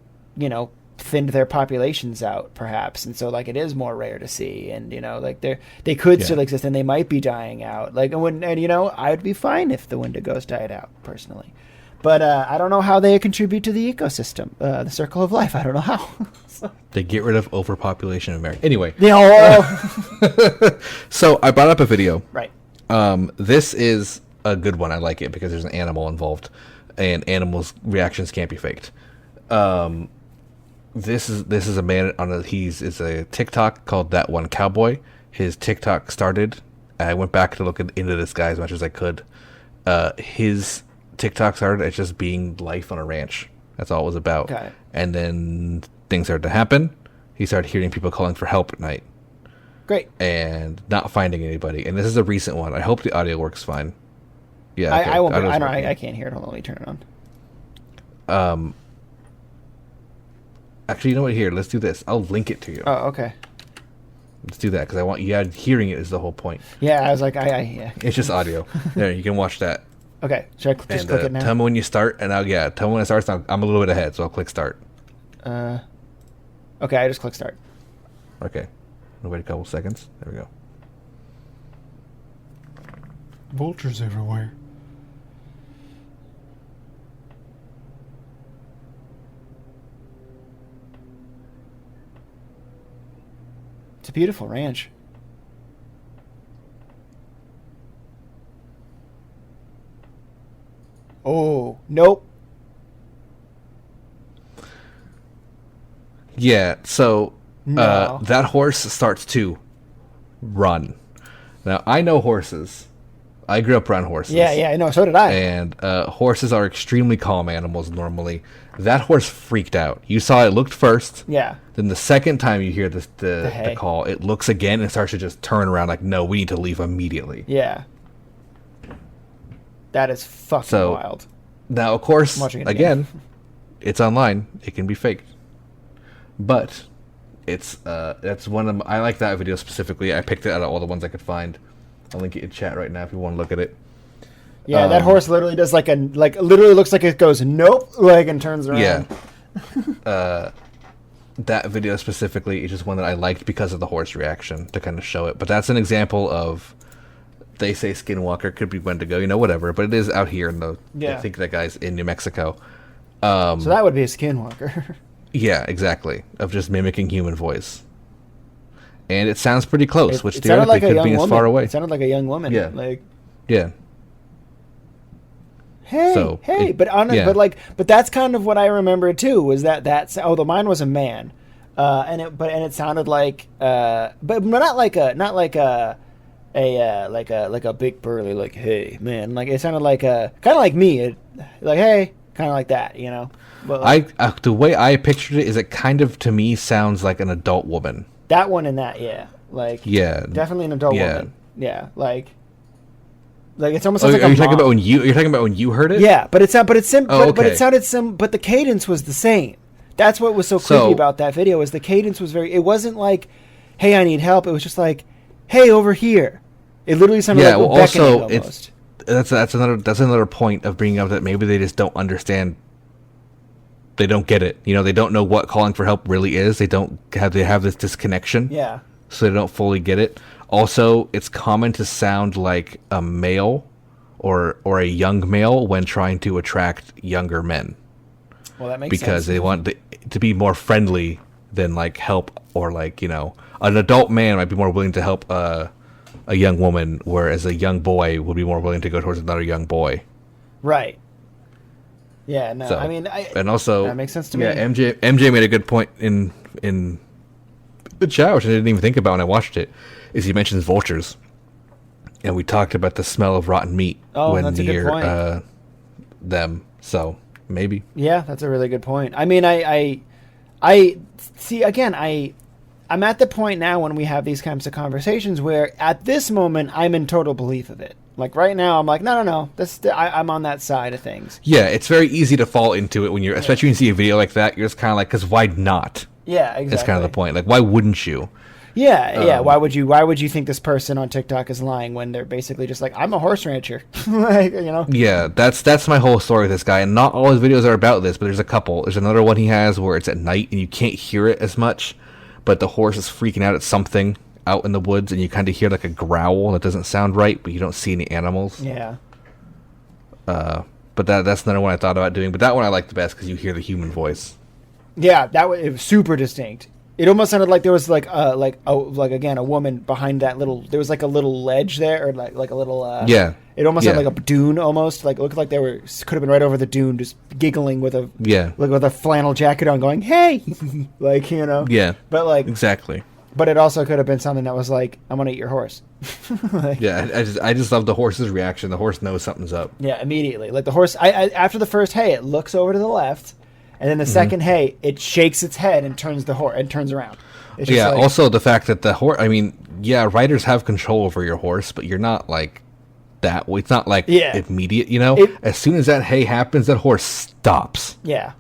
thinned their populations out perhaps, and so like it is more rare to see, and like they could still exist, and they might be dying out, like, and I would be fine if the Wendigos died out personally, but I don't know how they contribute to the ecosystem, the circle of life. I don't know how. So. They get rid of overpopulation of America. Anyway, so I brought up a video. Right. This is a good one. I like it because there's an animal involved, and animals' reactions can't be faked. This is a man it's a TikTok called That One Cowboy. His TikTok started. I went back to look into this guy as much as I could. His TikTok started as just being life on a ranch. That's all it was about. Okay. And then things started to happen. He started hearing people calling for help at night. Great. And not finding anybody. And this is a recent one. I hope the audio works fine. Yeah. Okay. I can't hear it. Hold on, let me turn it on. Actually, you know what? Here, let's do this. I'll link it to you. Oh, okay. Let's do that because I want you. Hearing it is the whole point. Yeah, I was like, yeah. It's just audio. There, you can watch that. Okay, should I just click it now? Tell me when you start, and tell me when it starts. I'm a little bit ahead, so I'll click start. Okay, I just click start. Okay, we'll wait a couple seconds. There we go. Vultures everywhere. It's a beautiful ranch. Oh, nope. Yeah, so No. that horse starts to run. Now, I know horses. I grew up around horses. Yeah, no, so did I. And horses are extremely calm animals normally. That horse freaked out. You saw it looked first. Yeah. Then the second time you hear the hay. call, it looks again and starts to just turn around like, no, we need to leave immediately. Yeah. That is fucking wild. Now, of course, I'm watching it again, it's online. It can be faked. But it's that's one of I like that video specifically. I picked it out of all the ones I could find. I'll link it in chat right now if you want to look at it. Yeah, that horse literally does literally looks like it goes nope, and turns around. Yeah. That video specifically is just one that I liked because of the horse reaction to kind of show it. But that's an example of, they say Skinwalker, could be Wendigo, whatever. But it is out here in I think that guy's in New Mexico. So that would be a Skinwalker. Yeah, exactly. Of just mimicking human voice. And it sounds pretty close, which theoretically could be as far away. It sounded like a young woman. Yeah. Yeah. Hey, but that's kind of what I remember too. Was although mine was a man, and it sounded like, but not like a big burly like hey man, like it sounded like kind of like me, like hey, kind of like that, But the way I pictured it is it kind of to me sounds like an adult woman. That one and that, definitely an adult woman, Like it's almost like are you talking about when you're talking about when you heard it? Yeah, but it sounded okay. but the cadence was the same. That's what was so creepy about that video, is the cadence was it wasn't like, hey, I need help. It was just like, "Hey, over here." It literally sounded Yeah, like well, beckoning also, almost. that's another point of bringing up that maybe they just don't understand. They don't get it. They don't know what calling for help really is. They have this disconnection. Yeah. So they don't fully get it. Also, it's common to sound like a male or a young male when trying to attract younger men. Well, that makes because sense. they want to be more friendly than like help, or like an adult man might be more willing to help a young woman, whereas a young boy would be more willing to go towards another young boy. Right. Yeah, no, So, I mean, and also that makes sense to me. Yeah, MJ made a good point in the chat, which I didn't even think about when I watched it. Is he mentions vultures, and we talked about the smell of rotten meat when that's a good near point. them. So maybe. Yeah, that's a really good point. I mean, I see again. I'm at the point now when we have these kinds of conversations where, at this moment, I'm in total belief of it. Like right now, I'm like, no. I'm on that side of things. Yeah, it's very easy to fall into it when you're, especially when you see a video like that. You're just kind of like, because why not? Yeah, exactly. That's kind of the point. Like, why wouldn't you? Yeah. Why would you think this person on TikTok is lying when they're basically just like, I'm a horse rancher, like, Yeah, that's my whole story with this guy, and not all his videos are about this, but there's a couple. There's another one he has where it's at night and you can't hear it as much, but the horse is freaking out at something out in the woods, and you kind of hear like a growl that doesn't sound right, but you don't see any animals. Yeah. But that's another one I thought about doing. But that one I like the best because you hear the human voice. Yeah, it was super distinct. It almost sounded like there was like again a woman behind that little. There was like a little ledge there, or like a little. Yeah. It almost sounded like a dune, almost like it looked like could have been right over the dune, just giggling with with a flannel jacket on, going, "Hey," like Yeah. But like exactly. But it also could have been something that was like, "I'm gonna eat your horse." Like, yeah, I just love the horse's reaction. The horse knows something's up. Yeah, immediately. Like the horse, I after the first hey, it looks over to the left. And then the second hey, it shakes its head and turns around. It's just Yeah, like, also the fact that the horse, I mean, yeah, riders have control over your horse, but you're not like that. It's not like immediate, as soon as that hay happens, that horse stops. Yeah.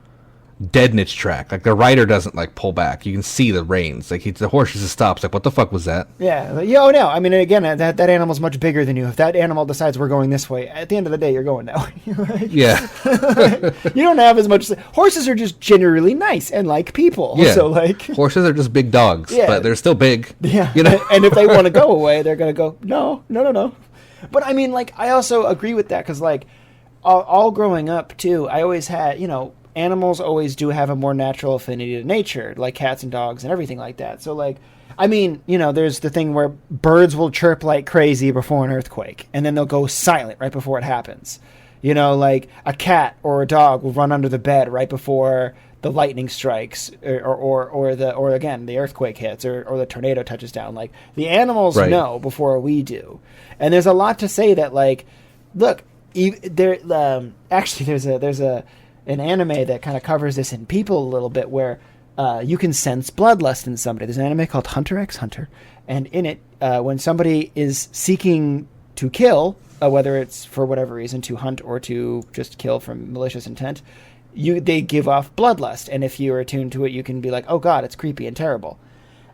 Dead in its track. Like the rider doesn't like pull back. You can see the reins. Like the horse just stops. Like, what the fuck was that? Yeah. Oh no. I mean, again, that animal's much bigger than you. If that animal decides we're going this way, at the end of the day, you're going that way. Like, Yeah. You don't have as much. Horses are just generally nice and like people. Yeah. So like horses are just big dogs, Yeah. but they're still big. Yeah. You know. And if they want to go away, they're gonna go no. But I mean, like, I also agree with that because like all growing up too, I always had animals always do have a more natural affinity to nature, like cats and dogs and everything like that. So, like, I mean, there's the thing where birds will chirp like crazy before an earthquake, and then they'll go silent right before it happens. Like a cat or a dog will run under the bed right before the lightning strikes, or again the earthquake hits, or the tornado touches down. Like the animals know before we do, and there's a lot to say that. Like, look, actually, there's an anime that kind of covers this in People a little bit, where you can sense bloodlust in somebody. There's an anime called Hunter x Hunter, and in it, when somebody is seeking to kill, whether it's for whatever reason, to hunt or to just kill from malicious intent, they give off bloodlust, and if you're attuned to it, you can be like, oh god, it's creepy and terrible.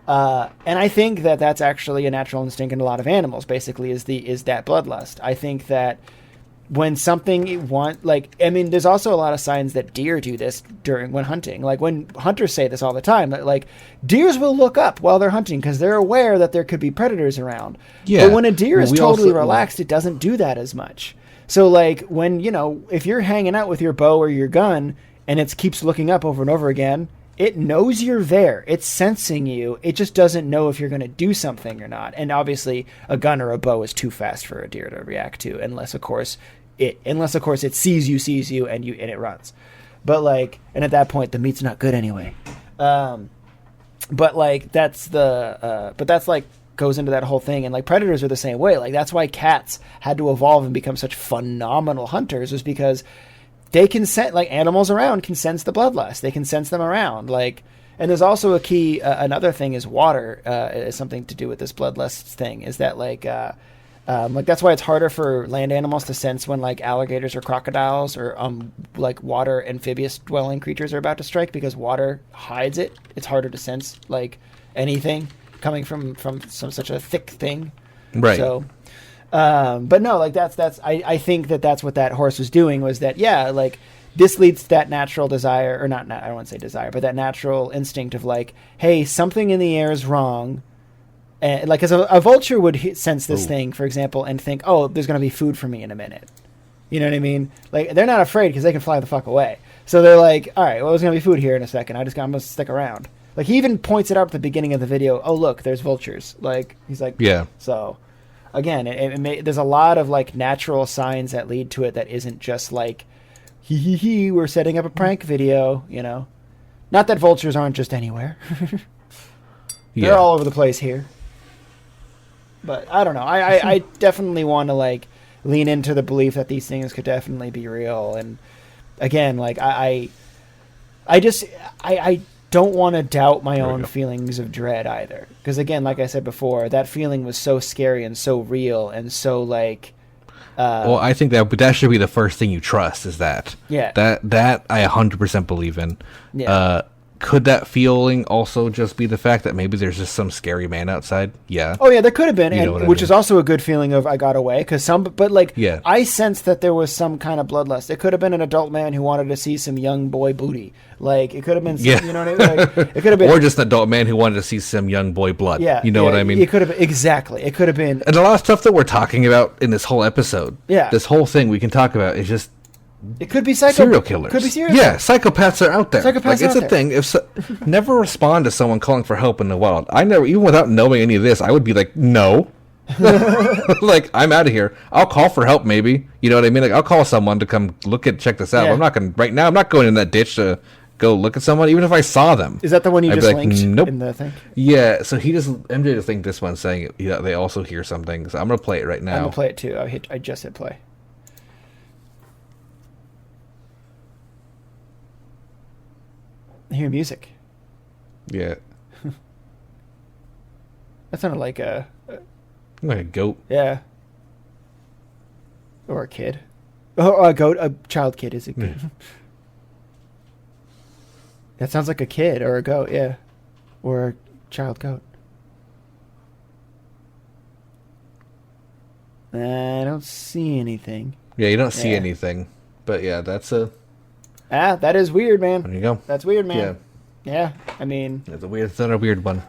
And I think that that's actually a natural instinct in a lot of animals, basically, is that bloodlust. I think that when something there's also a lot of signs that deer do this when hunting. Like when hunters say this all the time, that like deers will look up while they're hunting because they're aware that there could be predators around. Yeah. But when a deer is totally relaxed, it doesn't do that as much. So like when, if you're hanging out with your bow or your gun and it keeps looking up over and over again, it knows you're there. It's sensing you. It just doesn't know if you're going to do something or not. And obviously, a gun or a bow is too fast for a deer to react to, unless of course it sees you, and it runs. But like, and at that point, the meat's not good anyway. But like that's goes into that whole thing. And like predators are the same way. Like that's why cats had to evolve and become such phenomenal hunters, was because they can sense, like animals around can sense the bloodlust. They can sense them around. Like, and there's also a key, another thing is water, is something to do with this bloodlust thing, is that like that's why it's harder for land animals to sense when like alligators or crocodiles or like water amphibious dwelling creatures are about to strike, because water hides it. It's harder to sense like anything. coming from such a thick thing. Right. So, but no, like that's I think that's what that horse was doing, was that, yeah, like this leads to that natural desire, or not, I don't want to say desire, but that natural instinct of like, hey, something in the air is wrong. And like, as a vulture would sense this thing, for example, and think, oh, there's going to be food for me in a minute. You know what I mean? Like, they're not afraid because they can fly the fuck away. So they're like, all right, well, there's going to be food here in a second. I'm going to stick around. Like, he even points it out at the beginning of the video. Oh, look, there's vultures. Like, he's like, Yeah. So, again, there's a lot of, like, natural signs that lead to it that isn't just like, hee, we're setting up a prank video, you know? Not that vultures aren't just anywhere. They're all over the place here. But I don't know. I definitely want to, like, lean into the belief that these things could definitely be real. And again, like, I don't want to doubt my own feelings of dread either. Because again, like I said before, that feeling was so scary and so real and so, like, well, I think that should be the first thing you trust, is that. Yeah. That I 100% believe in. Yeah. Could that feeling also just be the fact that maybe there's just some scary man outside? Yeah. Oh yeah, there could have been, which mean? is also a good feeling of I got away, but like, yeah. I sensed that there was some kind of bloodlust. It could have been an adult man who wanted to see some young boy booty. Like, it could have been, you know what I mean? Like, it could have been, or just an adult man who wanted to see some young boy blood. Yeah, you know what I mean? It could have been, exactly. It could have been, and a lot of stuff that we're talking about in this whole episode. Yeah. This whole thing we can talk about is just. It could be serial killers. Could be serial killers. Psychopaths are out there. Psychopaths it's a thing. Never respond to someone calling for help in the wild. I never, even without knowing any of this, I would be like, no. Like, I'm out of here. I'll call for help, maybe. You know what I mean? Like, I'll call someone to come check this out. Yeah. I'm not going right now. I'm not going in that ditch to go look at someone, even if I saw them. Is that the one you I'd just be like, linked nope. in the thing? Yeah. So MJ just linked this one saying they also hear something. So I'm gonna play it right now. I'm gonna play it too. I just hit play. I hear music. Yeah. That sounded like a goat. Yeah. Or a kid. Oh, a goat. A child kid is a kid. That sounds like a kid or a goat, yeah. Or a child goat. I don't see anything. Yeah, you don't see anything. But yeah, that's that is weird, man. There you go. That's weird, man. Yeah, I mean, it's not a weird one.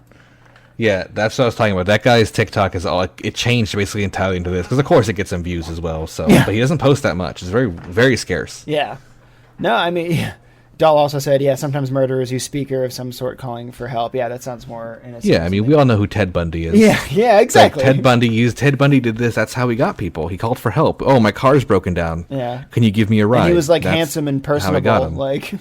Yeah, that's what I was talking about. That guy's TikTok is it changed basically entirely into this, because of course it gets some views as well. So, but he doesn't post that much. It's very, very scarce. Yeah. No, I mean, Dahl also said, sometimes murderers use speaker of some sort calling for help. Yeah, that sounds more innocent. Yeah, I mean, we all know who Ted Bundy is. Yeah, exactly. Like, Ted Bundy did this. That's how he got people. He called for help. Oh, my car's broken down. Yeah. Can you give me a ride? And he was like That's handsome and personable. how I got him. Like.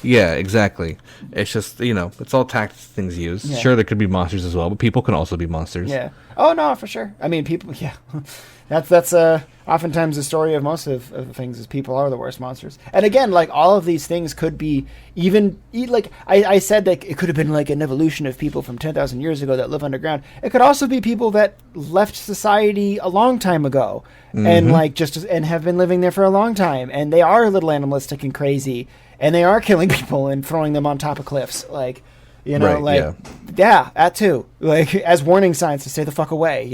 Yeah, exactly. It's just, it's all tactics things used. Yeah. Sure, there could be monsters as well, but people can also be monsters. Yeah. Oh, no, for sure. I mean, people, That's oftentimes the story of most of things is people are the worst monsters. And again, like, all of these things could be like, I said that it could have been like an evolution of people from 10,000 years ago that live underground. It could also be people that left society a long time ago and like and have been living there for a long time. And they are a little animalistic and crazy. And they are killing people and throwing them on top of cliffs. Like, that too. Like, as warning signs to stay the fuck away,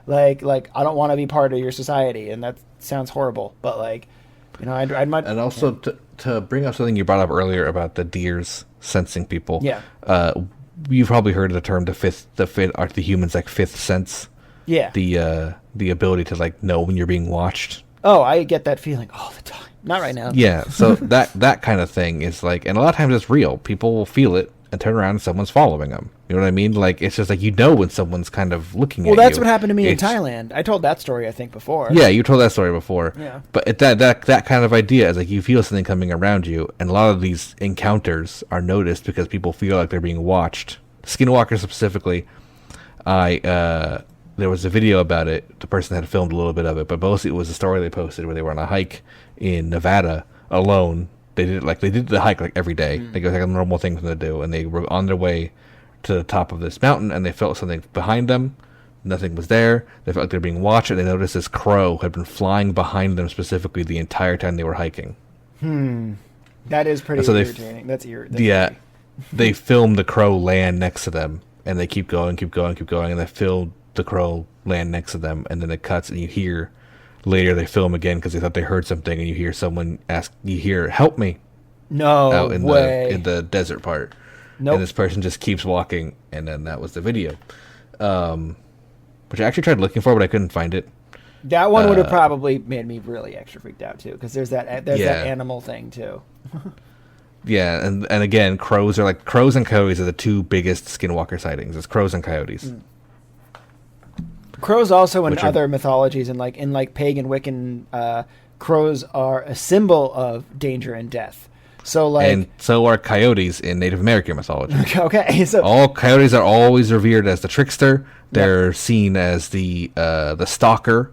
Like I don't want to be part of your society, and that sounds horrible. But like, I'd might. And also to bring up something you brought up earlier about the deers sensing people. Yeah. You've probably heard of the term the human's like fifth sense. Yeah. The ability to like know when you're being watched. Oh, I get that feeling all the time. Not right now. Yeah. So that kind of thing is like, and a lot of times it's real. People will feel it and turn around and someone's following them. You know what I mean? Like, it's just like, when someone's kind of looking at you. Well, that's what happened to me in Thailand. I told that story, I think, before. Yeah, you told that story before. Yeah. But that kind of idea is like, you feel something coming around you, and a lot of these encounters are noticed because people feel like they're being watched. Skinwalkers specifically, there was a video about it. The person had filmed a little bit of it, but mostly it was a story they posted where they were on a hike in Nevada alone. They did the hike like every day. Like, it was like a normal thing for them to do, and they were on their way to the top of this mountain, and they felt something behind them. Nothing was there. They felt like they were being watched, and they noticed this crow had been flying behind them specifically the entire time they were hiking. That is pretty irritating. That's irritating. Yeah. They filmed the crow land next to them, and they keep going, and they feel the crow land next to them, and then it cuts, and you hear later they film again because they thought they heard something, and you hear someone ask, you hear "help me" No out in way. the desert part. Nope. And this person just keeps walking, and then that was the video, which I actually tried looking for, but I couldn't find it. That one would have probably made me really extra freaked out too, because there's that Yeah. animal thing too. Yeah, and again, crows and coyotes are the two biggest skinwalker sightings. It's crows and coyotes. Crows also in Which are- other mythologies and in pagan Wiccan, crows are a symbol of danger and death. So like And so are coyotes in Native American mythology. okay, so All coyotes are always revered as the trickster. They're seen as the stalker.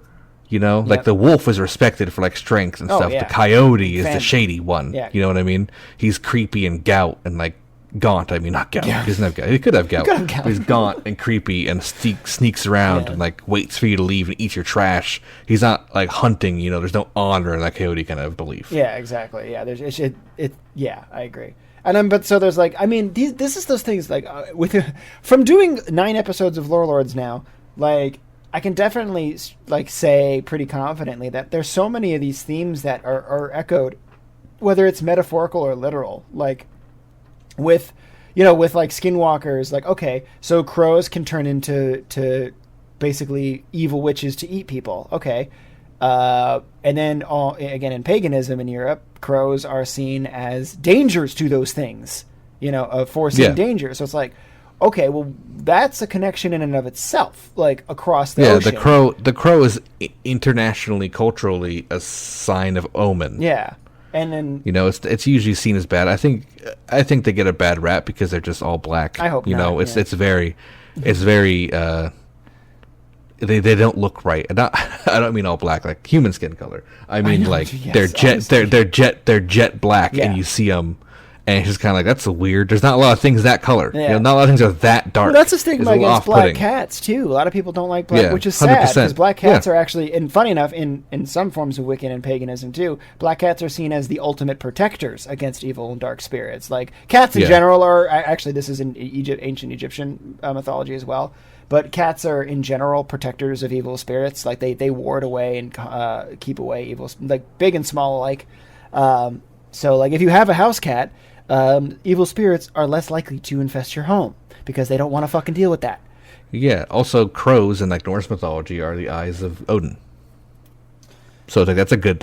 You know, like Yep. the wolf is respected for like strength and Oh, stuff. yeah. The coyote is Fan- the shady one. Yeah. You know what I mean? He's creepy and gout and like gaunt. I mean, not gout. Yeah. He doesn't have gout. He could have gout. could have gout. But he's gaunt and creepy and sneaks around Yeah. and like waits for you to leave and eats your trash. He's not like hunting. You know, there's no honor in that coyote kind of belief. yeah, exactly. Yeah, there's yeah, I agree. And but so there's like, I mean, this is those things like from doing 9 episodes of Lore Lords now, like I can definitely like say pretty confidently that there's so many of these themes that are echoed, whether it's metaphorical or literal. Like with like skinwalkers, like okay, so crows can turn into basically evil witches to eat people. Okay. And then again in paganism in Europe, crows are seen as dangers to those things, foreseen danger. So it's like, okay, well, that's a connection in and of itself, like across the ocean. The crow is internationally, culturally a sign of omen. Yeah, and then It's usually seen as bad. I think they get a bad rap because they're just all black. I hope not, It's yeah. it's very they don't look right. And I don't mean all black like human skin color. I mean know, like yes, they're jet black, Yeah. and you see them. And it's just kind of like, that's weird. There's not a lot of things that color. Yeah. Not a lot of things are that dark. well, that's a stigma It's little against black off-putting. cats too. A lot of people don't like black, Yeah, which is sad 100%. because black cats Yeah. are actually, and funny enough, in some forms of Wiccan and paganism too, black cats are seen as the ultimate protectors against evil and dark spirits. Like cats in Yeah. general are actually, this is in ancient Egyptian mythology as well. But cats are in general protectors of evil spirits. Like they ward away and keep away evil, like big and small alike. So like if you have a house cat, evil spirits are less likely to infest your home because they don't want to fucking deal with that. Yeah. Also, crows in like Norse mythology are the eyes of Odin. So it's like that's a good.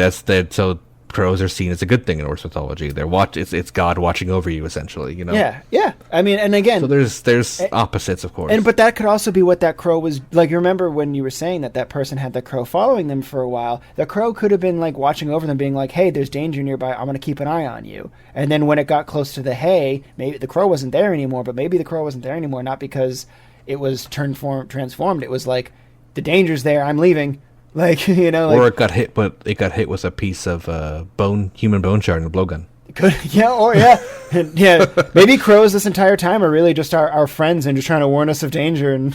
So crows are seen as a good thing in Norse mythology. It's God watching over you essentially. Yeah. I mean, and again, So there's opposites, of course. but that could also be what that crow was like. You remember when you were saying that person had the crow following them for a while? The crow could have been like watching over them, being like, "Hey, there's danger nearby. I'm going to keep an eye on you." And then when it got close to the hay, maybe the crow wasn't there anymore. But maybe the crow wasn't there anymore not because it was transformed. It was like the danger's there. I'm leaving. Like or it got hit, but it got hit with a piece of human bone shard and a blowgun. Yeah. Maybe crows this entire time are really just our friends and just trying to warn us of danger. And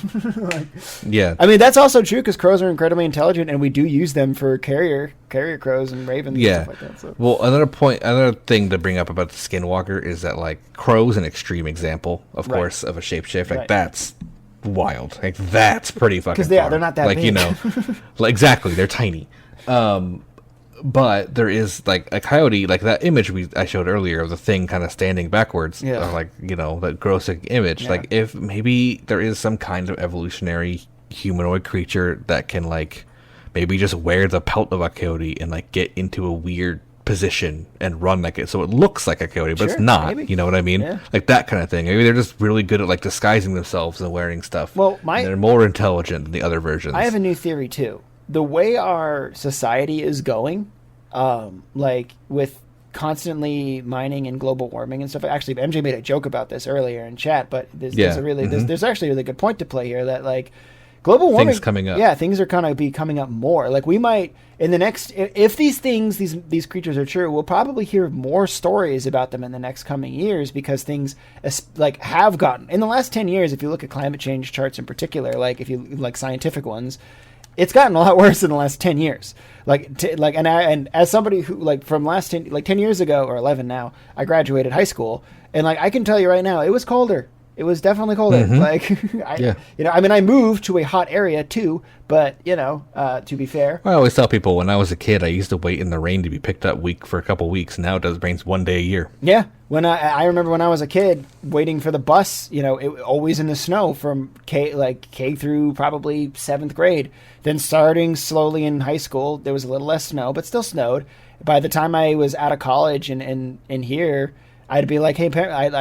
Yeah. I mean, that's also true because crows are incredibly intelligent, and we do use them for carrier crows and ravens Yeah. and stuff like that. So. Well, another thing to bring up about the skinwalker is that like crow's an extreme example, of Right. course, of a shapeshift. Like Right. that's wild. Like that's pretty fucking. 'Cause they're far. not that like big. like, exactly, they're tiny. But there is like a coyote, like that image I showed earlier of the thing kind of standing backwards. Yeah. Like that gross image. Yeah. Like if maybe there is some kind of evolutionary humanoid creature that can like maybe just wear the pelt of a coyote and like get into a weird position and run like it so it looks like a coyote but Sure, it's not. maybe. You know what I mean? Yeah. Like that kind of thing. Maybe they're just really good at like disguising themselves and wearing stuff. Well, and they're more intelligent than the other versions. I have a new theory too. The way our society is going, like with constantly mining and global warming and stuff. Actually, MJ made a joke about this earlier in chat, but there's actually a really good point to play here that like global warming Things coming up. Yeah, things are kind of be coming up more. Like we might in the next, if these things, these creatures are true, we'll probably hear more stories about them in the next coming years because things like have gotten in the last 10 years. If you look at climate change charts in particular, like if you like scientific ones. It's gotten a lot worse in the last 10 years. And as somebody who like from last 10 years ago or 11 now, I graduated high school and like I can tell you right now, it was colder. It was definitely colder. Like, I mean, I moved to a hot area too, but to be fair, I always tell people when I was a kid, I used to wait in the rain to be picked up for a couple weeks. Now it does rains one day a year. yeah. When I remember when I was a kid waiting for the bus, always in the snow from K through probably 7th grade. Then starting slowly in high school, there was a little less snow, but still snowed. By the time I was out of college and here, I'd be like, hey,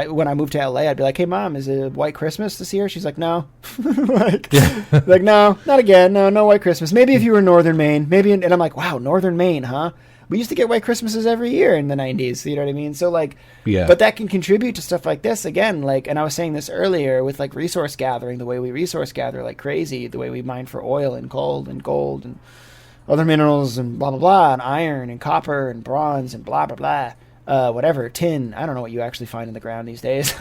when I moved to LA, I'd be like, hey, Mom, is it White Christmas this year? She's like, no. like, no, not again. No White Christmas. Maybe if you were in Northern Maine. And I'm like, wow, Northern Maine, huh? We used to get White Christmases every year in the 90s. You know what I mean? So, but that can contribute to stuff like this again. And I was saying this earlier with, resource gathering, the way we resource gather like crazy, the way we mine for oil and gold and other minerals and blah, blah, blah, and iron and copper and bronze and blah, blah, blah. Whatever, tin. I don't know what you actually find in the ground these days.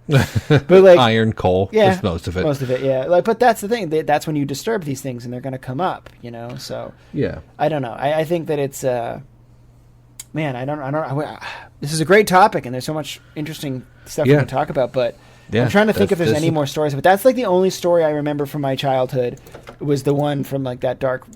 But iron, coal, yeah, just most of it. Most of it, yeah. But that's the thing. That's when you disturb these things, and they're going to come up. So yeah, I don't know. I think that it's man. I don't. This is a great topic, and there's so much interesting stuff we can talk about. But I'm trying to think if there's any more stories. But that's the only story I remember from my childhood was the one from that dark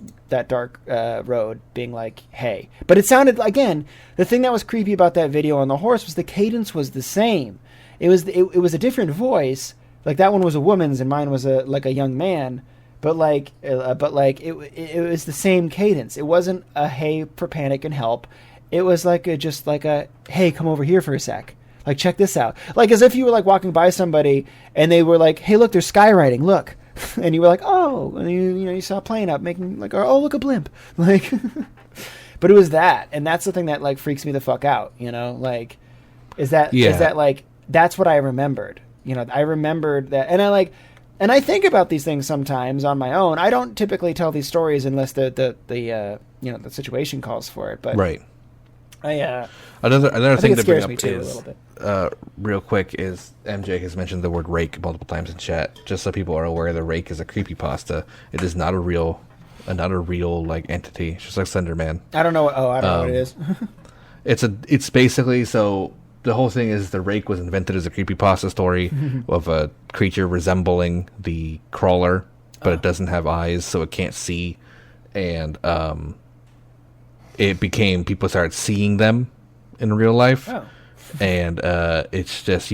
road being like, hey. But it sounded, again, the thing that was creepy about that video on the horse was the cadence was the same. It was a different voice. Like, that one was a woman's and mine was a young man. But it was the same cadence. It wasn't a hey for panic and help. It was just a hey, come over here for a sec. Like, check this out. Like, as if you were walking by somebody and they were like, hey, look, there's skywriting, look. And you were like, oh, and you saw a plane up making oh, look, a blimp. But it was that. And that's the thing that freaks me the fuck out, is that that's what I remembered. I remembered that. And I think about these things sometimes on my own. I don't typically tell these stories unless the situation calls for it. But right. Another thing to bring up me too, a little bit. Real quick is MJ has mentioned the word rake multiple times in chat. Just so people are aware, the rake is a creepypasta. It is not a real entity. It's just like Slenderman. I don't know. I don't know what it is. It's basically, so the whole thing is the rake was invented as a creepypasta story of a creature resembling the crawler, but it doesn't have eyes, so it can't see, and it became, people started seeing them in real life. Oh. And it's just,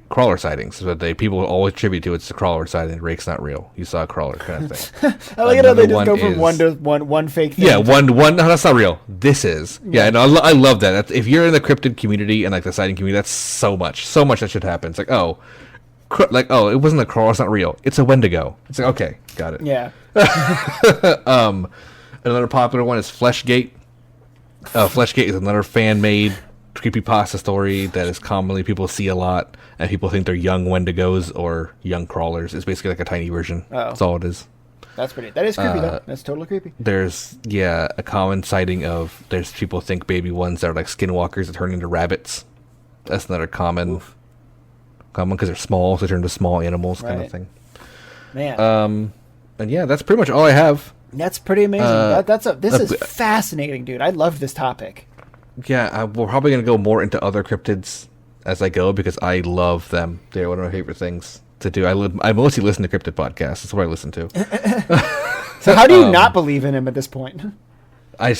crawler sightings. So people will always attribute to it's the crawler sighting. The rake's not real. You saw a crawler kind of thing. I like how they just go from one fake thing. Yeah, one. No, that's not real. This is. Yeah, no, I love that. If you're in the cryptid community and the sighting community, that's so much that should happen. It's it wasn't a crawler. It's not real. It's a Wendigo. It's like, okay, got it. Yeah. Another popular one is Fleshgate. Fleshgate is another fan-made creepypasta story that is commonly people see a lot, and people think they're young Wendigos or young crawlers. It's basically like a tiny version. Oh. That's all it is. That is creepy, though. That's totally creepy. There's, a common sighting of, there's people think baby ones that are like skinwalkers that turn into rabbits. That's another common because they're small, so they turn into small animals kind of thing. Man. And yeah, that's pretty much all I have. That's pretty amazing. This is fascinating, dude. I love this topic. Yeah, we're probably going to go more into other cryptids as I go because I love them. They're one of my favorite things to do. I mostly listen to cryptid podcasts. That's what I listen to. So how do you not believe in him at this point? I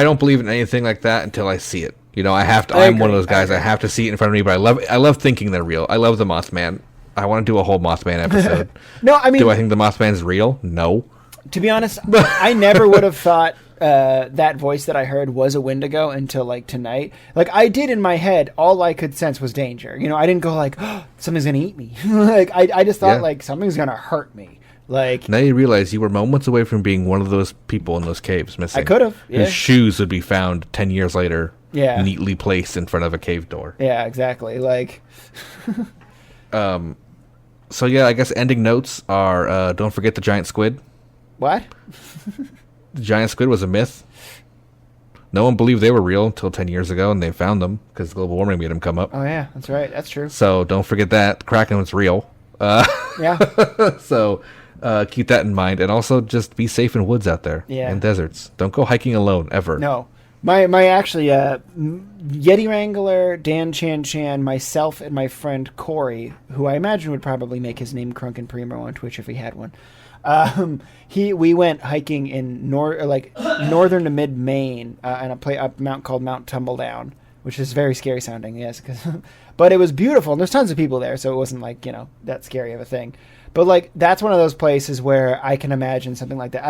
don't believe in anything like that until I see it. I have to. I'm one of those guys. I have to see it in front of me. But I love thinking they're real. I love the Mothman. I want to do a whole Mothman episode. No, I mean, do I think the Mothman's real? No. To be honest, I never would have thought that voice that I heard was a Wendigo until tonight. I did in my head, all I could sense was danger. I didn't go oh, something's gonna eat me. I just thought something's gonna hurt me. Now you realize you were moments away from being one of those people in those caves missing. I could have. Yeah. Whose shoes would be found 10 years later. Yeah. Neatly placed in front of a cave door. Yeah, exactly. So yeah, I guess ending notes are don't forget the giant squid. What? The giant squid was a myth. No one believed they were real until 10 years ago, and they found them because global warming made them come up. Oh, yeah, that's right. That's true. So don't forget that. Kraken was real. Yeah. So keep that in mind. And also just be safe in woods out there. Yeah. And deserts. Don't go hiking alone, ever. No. My actually Yeti Wrangler, Dan Chan Chan, myself, and my friend Corey, who I imagine would probably make his name Crunkin Primo on Twitch if he had one. We went hiking in northern to mid Maine, and a mount called Mount Tumbledown, which is very scary sounding. Yes, but it was beautiful, and there's tons of people there, so it wasn't like that scary of a thing. But like that's one of those places where I can imagine something like that.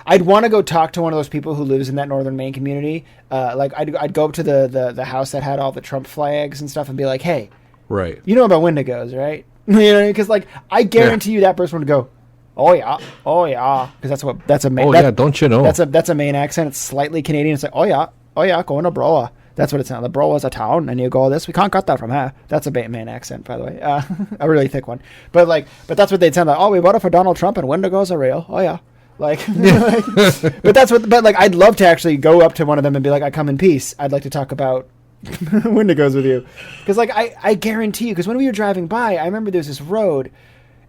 I'd want to go talk to one of those people who lives in that northern Maine community. I'd go up to the house that had all the Trump flags and stuff and be like, hey, Right. you know about Wendigos, right? Because like I guarantee you that person would go, oh yeah, because that's a Maine. Oh yeah, don't you know? That's a Maine accent. It's slightly Canadian. It's like, oh yeah, going to Broa. That's what it sounds like. Broa's a town, and you go this. We can't cut that from here. That's a Maine accent, by the way. A really thick one. But that's what they'd sound like. Oh, we voted for Donald Trump, and Wendigos are real. Oh yeah. But I'd love to actually go up to one of them and be like, I come in peace. I'd like to talk about Wendigos with you. Because I guarantee you, because when we were driving by, I remember there was this road,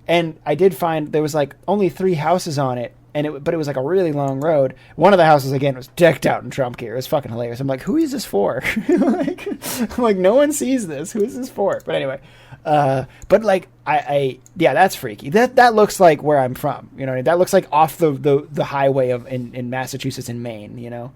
and I did find there was like only 3 houses on it. But it was like a really long road. One of the houses, again, was decked out in Trump gear. It was fucking hilarious. I'm like, who is this for? I'm like, no one sees this. Who is this for? But anyway, yeah, that's freaky. That looks like where I'm from. You know, that looks like off the highway in Massachusetts and Maine.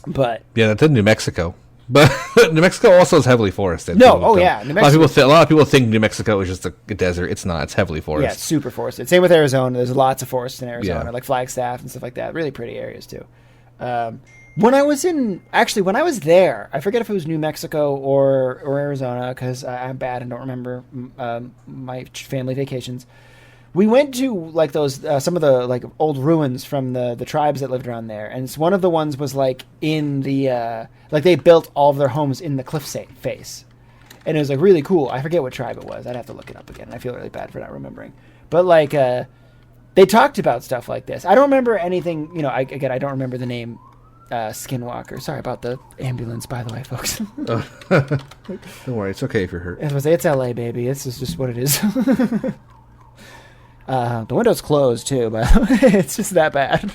But yeah, that's in New Mexico. But New Mexico also is heavily forested. No, oh yeah, New Mexico. A lot of people think New Mexico is just a desert. It's not. It's heavily forested. Yeah, it's super forested. Same with Arizona. There's lots of forests in Arizona, Yeah. like Flagstaff and stuff like that. Really pretty areas too. When I was there, I forget if it was New Mexico or Arizona because I'm bad and don't remember my family vacations. We went to like those some of the like old ruins from the tribes that lived around there, and one of the ones was like in the like they built all of their homes in the cliff face, and it was like really cool. I forget what tribe it was. I'd have to look it up again. I feel really bad for not remembering, but like they talked about stuff like this. I don't remember anything. I don't remember the name Skinwalker. Sorry about the ambulance, by the way, folks. Don't worry, it's okay if you're hurt. I was gonna say it's LA, baby. It's just what it is. The window's closed too, but it's just that bad.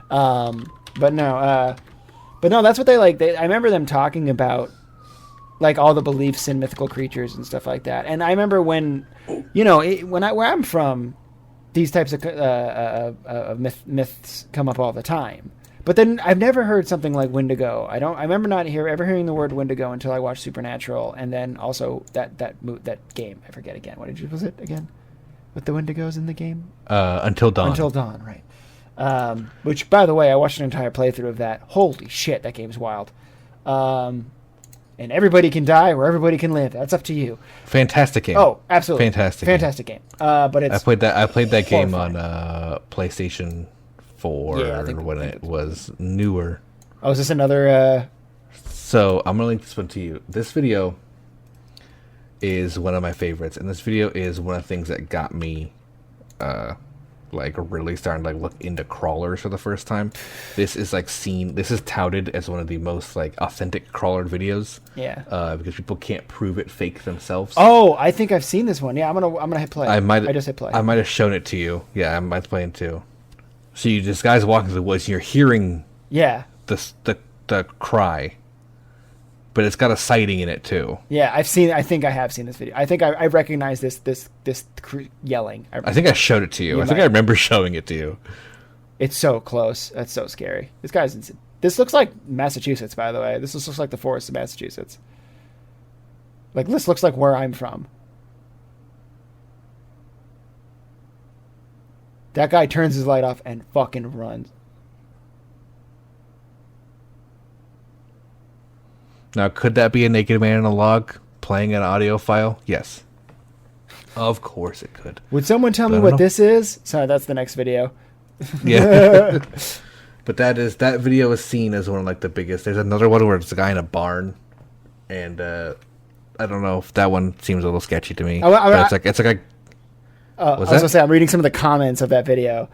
But no, that's what they like. I remember them talking about like all the beliefs in mythical creatures and stuff like that. And I remember when, where I'm from, these types of myths come up all the time. But then I've never heard something like Wendigo. I remember not ever hearing the word Wendigo until I watched Supernatural, and then also that game. I forget again. Was it again? With the Wendigos in the game? Until Dawn. Until Dawn, right. Which, by the way, I watched an entire playthrough of that. Holy shit, that game's wild. And everybody can die or everybody can live. That's up to you. Fantastic game. Oh, absolutely. Fantastic game. But it's I played that game horrifying. on PlayStation 4 Yeah, I think it was newer. Oh, is this another... So, I'm going to link this one to you. This video is one of my favorites, and this video is one of the things that got me really starting to look into crawlers for the first time. This is touted as one of the most authentic crawler videos. Yeah. Because people can't prove it fake themselves. Oh, I think I've seen this one. Yeah, I'm gonna hit play. I just hit play. I might have shown it to you. Yeah, I might play it too. So this guy's walking through the woods and you're hearing the cry. But it's got a sighting in it too. Yeah, I think I have seen this video. I think I recognize this yelling. I think I showed it to you. I think I remember showing it to you. It's so close. That's so scary. This looks like Massachusetts, by the way. This looks like the forest of Massachusetts. This looks like where I'm from. That guy turns his light off and fucking runs. Now, could that be a naked man in a log playing an audio file? Yes. Of course it could. Would someone tell me what this is? Sorry, that's the next video. Yeah. But that video is seen as one of the biggest. There's another one where it's a guy in a barn, and I don't know if that one seems a little sketchy to me. I was gonna say I'm reading some of the comments of that video.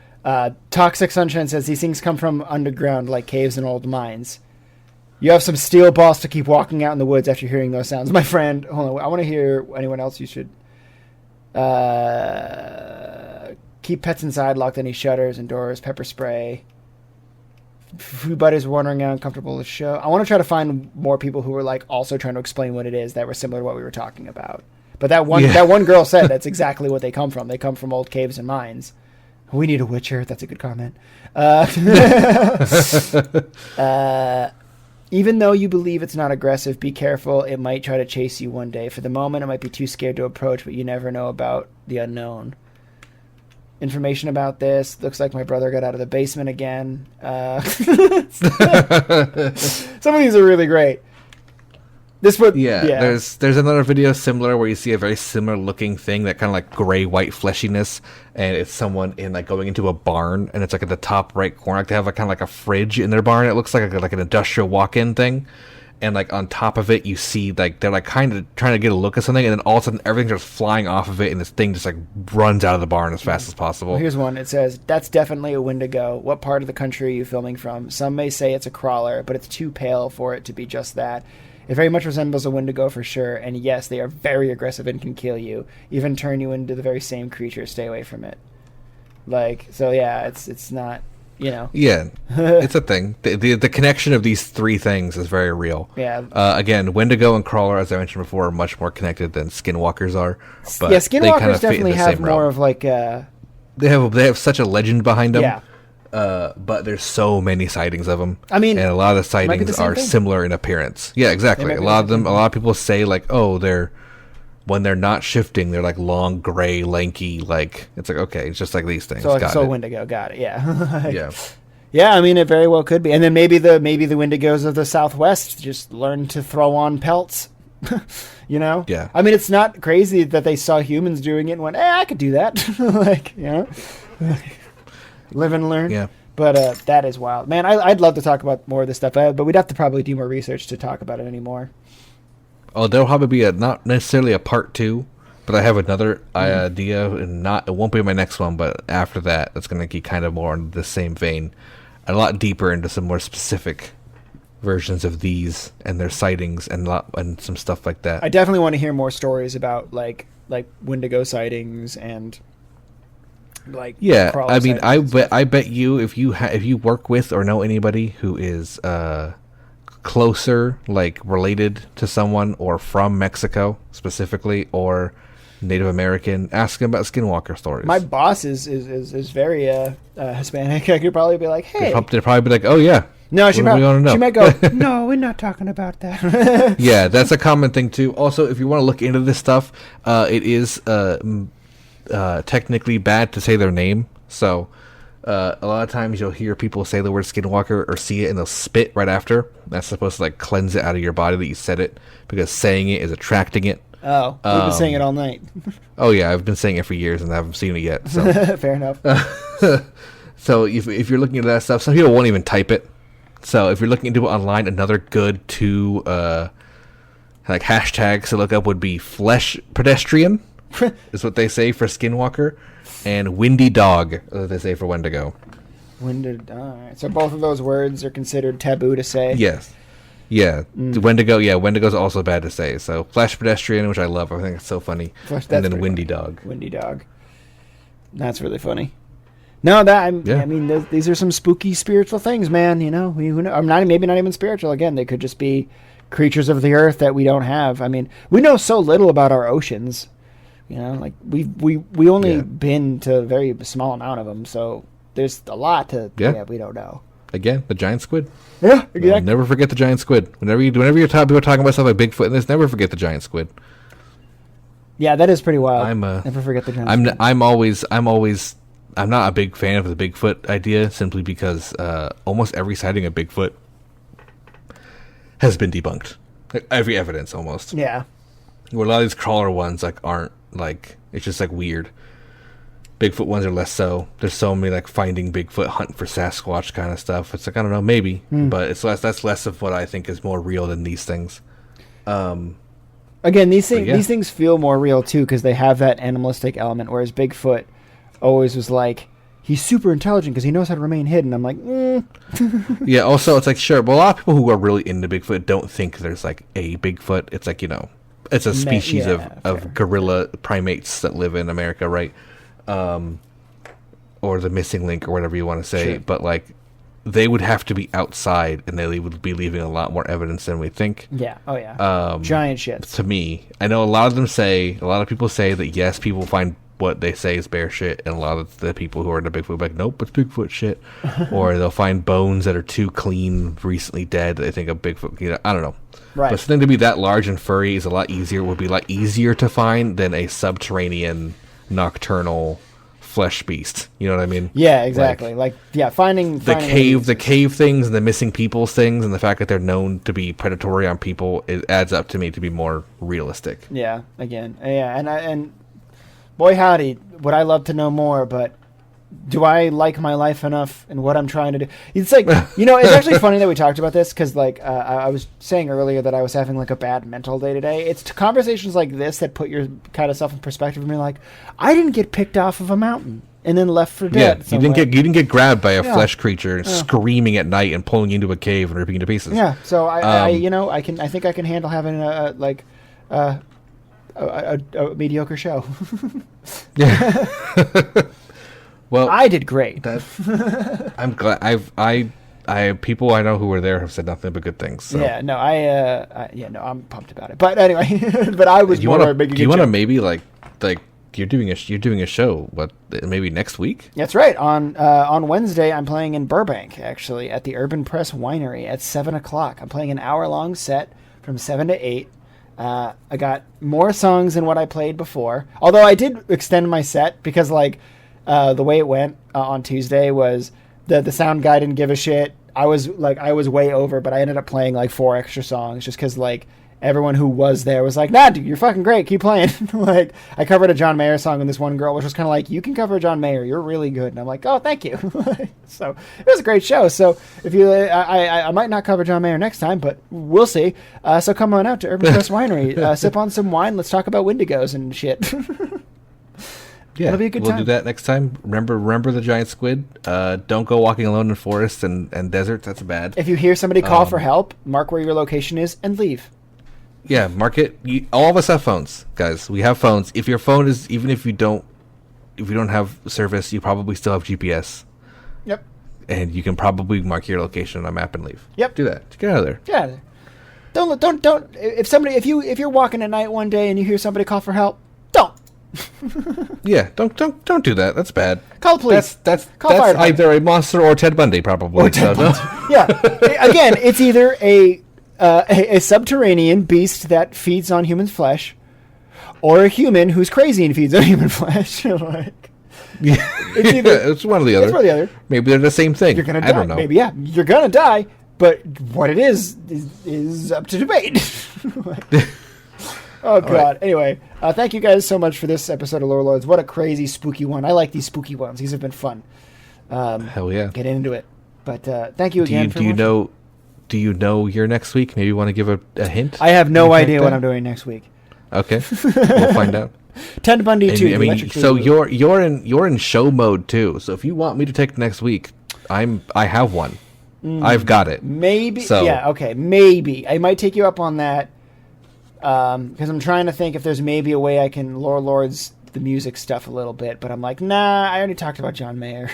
Toxic Sunshine says these things come from underground like caves and old mines. You have some steel balls to keep walking out in the woods after hearing those sounds. My friend, hold on, I want to hear anyone else you should... keep pets inside, lock any shutters and doors, pepper spray. few buddies were wondering how uncomfortable the show. I want to try to find more people who were like also trying to explain what it is that were similar to what we were talking about. But that one girl said that's exactly what they come from. They come from old caves and mines. We need a Witcher. That's a good comment. Even though you believe it's not aggressive, be careful. It might try to chase you one day. For the moment, it might be too scared to approach, but you never know about the unknown. Information about this. Looks like my brother got out of the basement again. Some of these are really great. There's another video similar where you see a very similar looking thing, that kind of like gray white fleshiness, and it's someone in like going into a barn, and it's like at the top right corner, like they have like kind of like a fridge in their barn. It looks like an industrial walk-in thing, and like on top of it you see like they're like kind of trying to get a look at something, and then all of a sudden everything starts flying off of it, and this thing just like runs out of the barn as fast as possible. Well, here's one. It says, "That's definitely a Wendigo. What part of the country are you filming from? Some may say it's a crawler, but it's too pale for it to be just that. It very much resembles a Wendigo for sure, and yes, they are very aggressive and can kill you, even turn you into the very same creature. Stay away from it." Like, so yeah, it's not, you know. Yeah, it's a thing. The connection of these three things is very real. Yeah. Again, Wendigo and Crawler, as I mentioned before, are much more connected than Skinwalkers are. But yeah, Skinwalkers definitely have more of like a... They have such a legend behind them. Yeah. But there's so many sightings of them. I mean, and a lot of the sightings are similar in appearance. Yeah, exactly. A lot of people say like, oh, when they're not shifting, they're like long, gray, lanky. Like, it's like, okay, it's just like these things. So Wendigo, got it. Yeah. Yeah. Yeah, I mean, it very well could be. And then maybe the Wendigos of the Southwest just learned to throw on pelts. You know? Yeah. I mean, it's not crazy that they saw humans doing it and went, "Hey, I could do that." Like, you know? Live and learn. Yeah. But that is wild. Man, I'd love to talk about more of this stuff, but we'd have to probably do more research to talk about it anymore. Oh, there'll probably be not necessarily a part 2, but I have another idea, and it won't be my next one, but after that, it's going to be kind of more in the same vein, a lot deeper into some more specific versions of these and their sightings and some stuff like that. I definitely want to hear more stories about like Wendigo sightings and like I mean, I bet you if you work with or know anybody who is closer, like related to someone or from Mexico specifically or Native American, ask them about Skinwalker stories. My boss is very Hispanic. I could probably be like, "Hey," they'd probably be like, "Oh yeah." No, she might go, "No, we're not talking about that." Yeah, that's a common thing too. Also, if you want to look into this stuff, it is technically bad to say their name. So a lot of times you'll hear people say the word Skinwalker or see it and they'll spit right after. That's supposed to like cleanse it out of your body that you said it, because saying it is attracting it. Oh, we've been saying it all night. Oh yeah, I've been saying it for years and I haven't seen it yet. So. Fair enough. So if you're looking into that stuff, some people won't even type it. So if you're looking into it online, another good 2 like hashtags to look up would be flesh pedestrian is what they say for Skinwalker, and windy dog is what they say for Wendigo. Alright. So both of those words are considered taboo to say? Yes. Yeah. Wendigo, Wendigo's also bad to say. So flesh pedestrian, which I love. I think it's so funny. And then windy dog. Windy dog. That's really funny. No, I mean, these are some spooky spiritual things, man. You know, I'm maybe not even spiritual. Again, they could just be creatures of the earth that we don't have. I mean, we know so little about our oceans. You know, like we only been to a very small amount of them, so there's a lot we don't know. Again, the giant squid. Yeah, exactly. Never forget the giant squid. Whenever you're people are talking about stuff like Bigfoot and this, never forget the giant squid. Yeah, that is pretty wild. Never forget the giant squid. I'm not a big fan of the Bigfoot idea, simply because almost every sighting of Bigfoot has been debunked. Like, every evidence almost. Yeah. Where a lot of these crawler ones aren't it's just weird. Bigfoot ones are less so. There's so many finding Bigfoot, hunt for Sasquatch kind of stuff. It's I don't know, maybe, but that's less of what I think is more real than these things. Again, these things feel more real too because they have that animalistic element, whereas Bigfoot always was he's super intelligent because he knows how to remain hidden. I'm like, Yeah, also it's sure, but a lot of people who are really into Bigfoot don't think there's a Bigfoot. It's it's a species of gorilla primates that live in America, right? Or the missing link or whatever you want to say. Sure. But they would have to be outside, and they would be leaving a lot more evidence than we think. Yeah. Oh yeah. Giant shits. To me, I know a lot of people say that yes, people find what they say is bear shit, and a lot of the people who are into Bigfoot are like, nope, it's Bigfoot shit. Or they'll find bones that are too clean, recently dead, that they think of Bigfoot. I don't know. Right. But something to be that large and furry is a lot easier. Would be a lot easier to find than a subterranean, nocturnal flesh beast. You know what I mean? Yeah, exactly. Finding the cave things and the missing people's things, and the fact that they're known to be predatory on people, it adds up to me to be more realistic. Yeah. Again. Yeah. And boy howdy, would I love to know more, but do I like my life enough and what I'm trying to do? It's like, it's actually funny that we talked about this because, I was saying earlier that I was having, a bad mental day today. It's conversations like this that put your kind of self in perspective and be like, I didn't get picked off of a mountain and then left for dead. Yeah, you didn't get grabbed by a flesh creature screaming at night and pulling you into a cave and ripping you to pieces. Yeah, so I think I can handle having a mediocre show. Yeah. Well, I did great. I'm glad. I people I know who were there have said nothing but good things. So. Yeah, no, I'm pumped about it. But anyway, but I was do you want to maybe like you're doing a show? What, maybe next week? That's right. On Wednesday, I'm playing in Burbank, actually, at the Urban Press Winery at 7:00. I'm playing an hour-long set from 7 to 8. I got more songs than what I played before. Although I did extend my set because the way it went on Tuesday was the sound guy didn't give a shit. I was way over, but I ended up playing 4 extra songs just because everyone who was there was like, nah, dude, you're fucking great. Keep playing. I covered a John Mayer song and this one girl, which was kind of like, you can cover John Mayer. You're really good. And I'm like, oh, thank you. So it was a great show. So if you, I might not cover John Mayer next time, but we'll see. So come on out to Urban Press Winery, sip on some wine. Let's talk about Wendigos and shit. Yeah, it'll be a good time. We'll do that next time. Remember the giant squid. Don't go walking alone in forests and deserts. That's bad. If you hear somebody call for help, mark where your location is and leave. Yeah, mark it. All of us have phones, guys. We have phones. If your phone is, even if you don't have service, you probably still have GPS. Yep. And you can probably mark your location on a map and leave. Yep. Do that. Get out of there. Yeah. Don't. If you're walking at night one day and you hear somebody call for help, don't. Yeah, don't do that. That's bad. Call the police. That's fire either a monster or Ted Bundy, probably. No. Yeah. Again, it's either a subterranean beast that feeds on human flesh, or a human who's crazy and feeds on human flesh. It's one or the other. It's one or the other. Maybe they're the same thing. You're gonna die. I don't know. Maybe you're gonna die. But what it is up to debate. Oh, God. Right. Anyway, thank you guys so much for this episode of Lore Lords. What a crazy, spooky one. I like these spooky ones. These have been fun. Hell yeah. Get into it. But thank you again for Do you know your next week? Maybe you want to give a hint? I have no idea what I'm doing next week. Okay. We'll find out. Ted Bundy 2. So you're in show mode too. So if you want me to take next week, I have one. I've got it. Maybe. So, yeah, okay. Maybe. I might take you up on that. Because I'm trying to think if there's maybe a way I can Lore Lords the music stuff a little bit, but I'm like, nah, I already talked about John Mayer.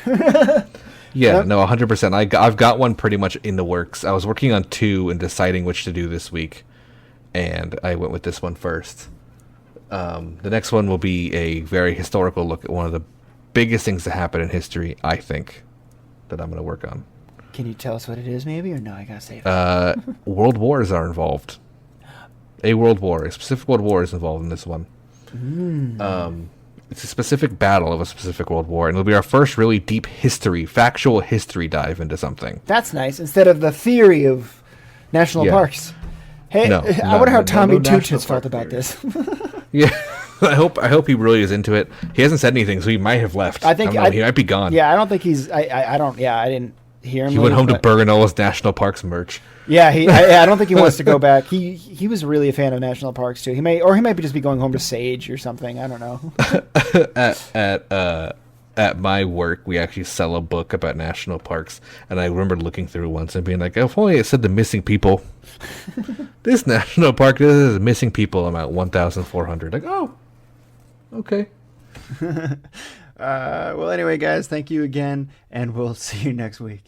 Yeah, no, 100%. I've got one pretty much in the works. I was working on 2 and deciding which to do this week, and I went with this one first. The next one will be a very historical look at one of the biggest things that happened in history, I think, that I'm going to work on. Can you tell us what it is, maybe, or no? I gotta save it. World wars are involved. A specific world war is involved in this one. It's a specific battle of a specific world war, and it'll be our first really deep factual history dive into something. That's nice, instead of the theory of national parks. Hey, I wonder how Tommy Toots felt about this. Yeah, I hope he really is into it. He hasn't said anything, so he might have left. I think he might be gone. Yeah, I don't think he's. I don't. Yeah, I didn't hear him. He went home to Bergenola's National Parks merch. Yeah, I don't think he wants to go back. He was really a fan of national parks too. He might just be going home to Sage or something. I don't know. At my work, we actually sell a book about national parks, and I remember looking through once and being like, if only it said the missing people. This national park, this is missing people. I'm at 1,400. Like, oh, okay. Well, anyway, guys, thank you again, and we'll see you next week.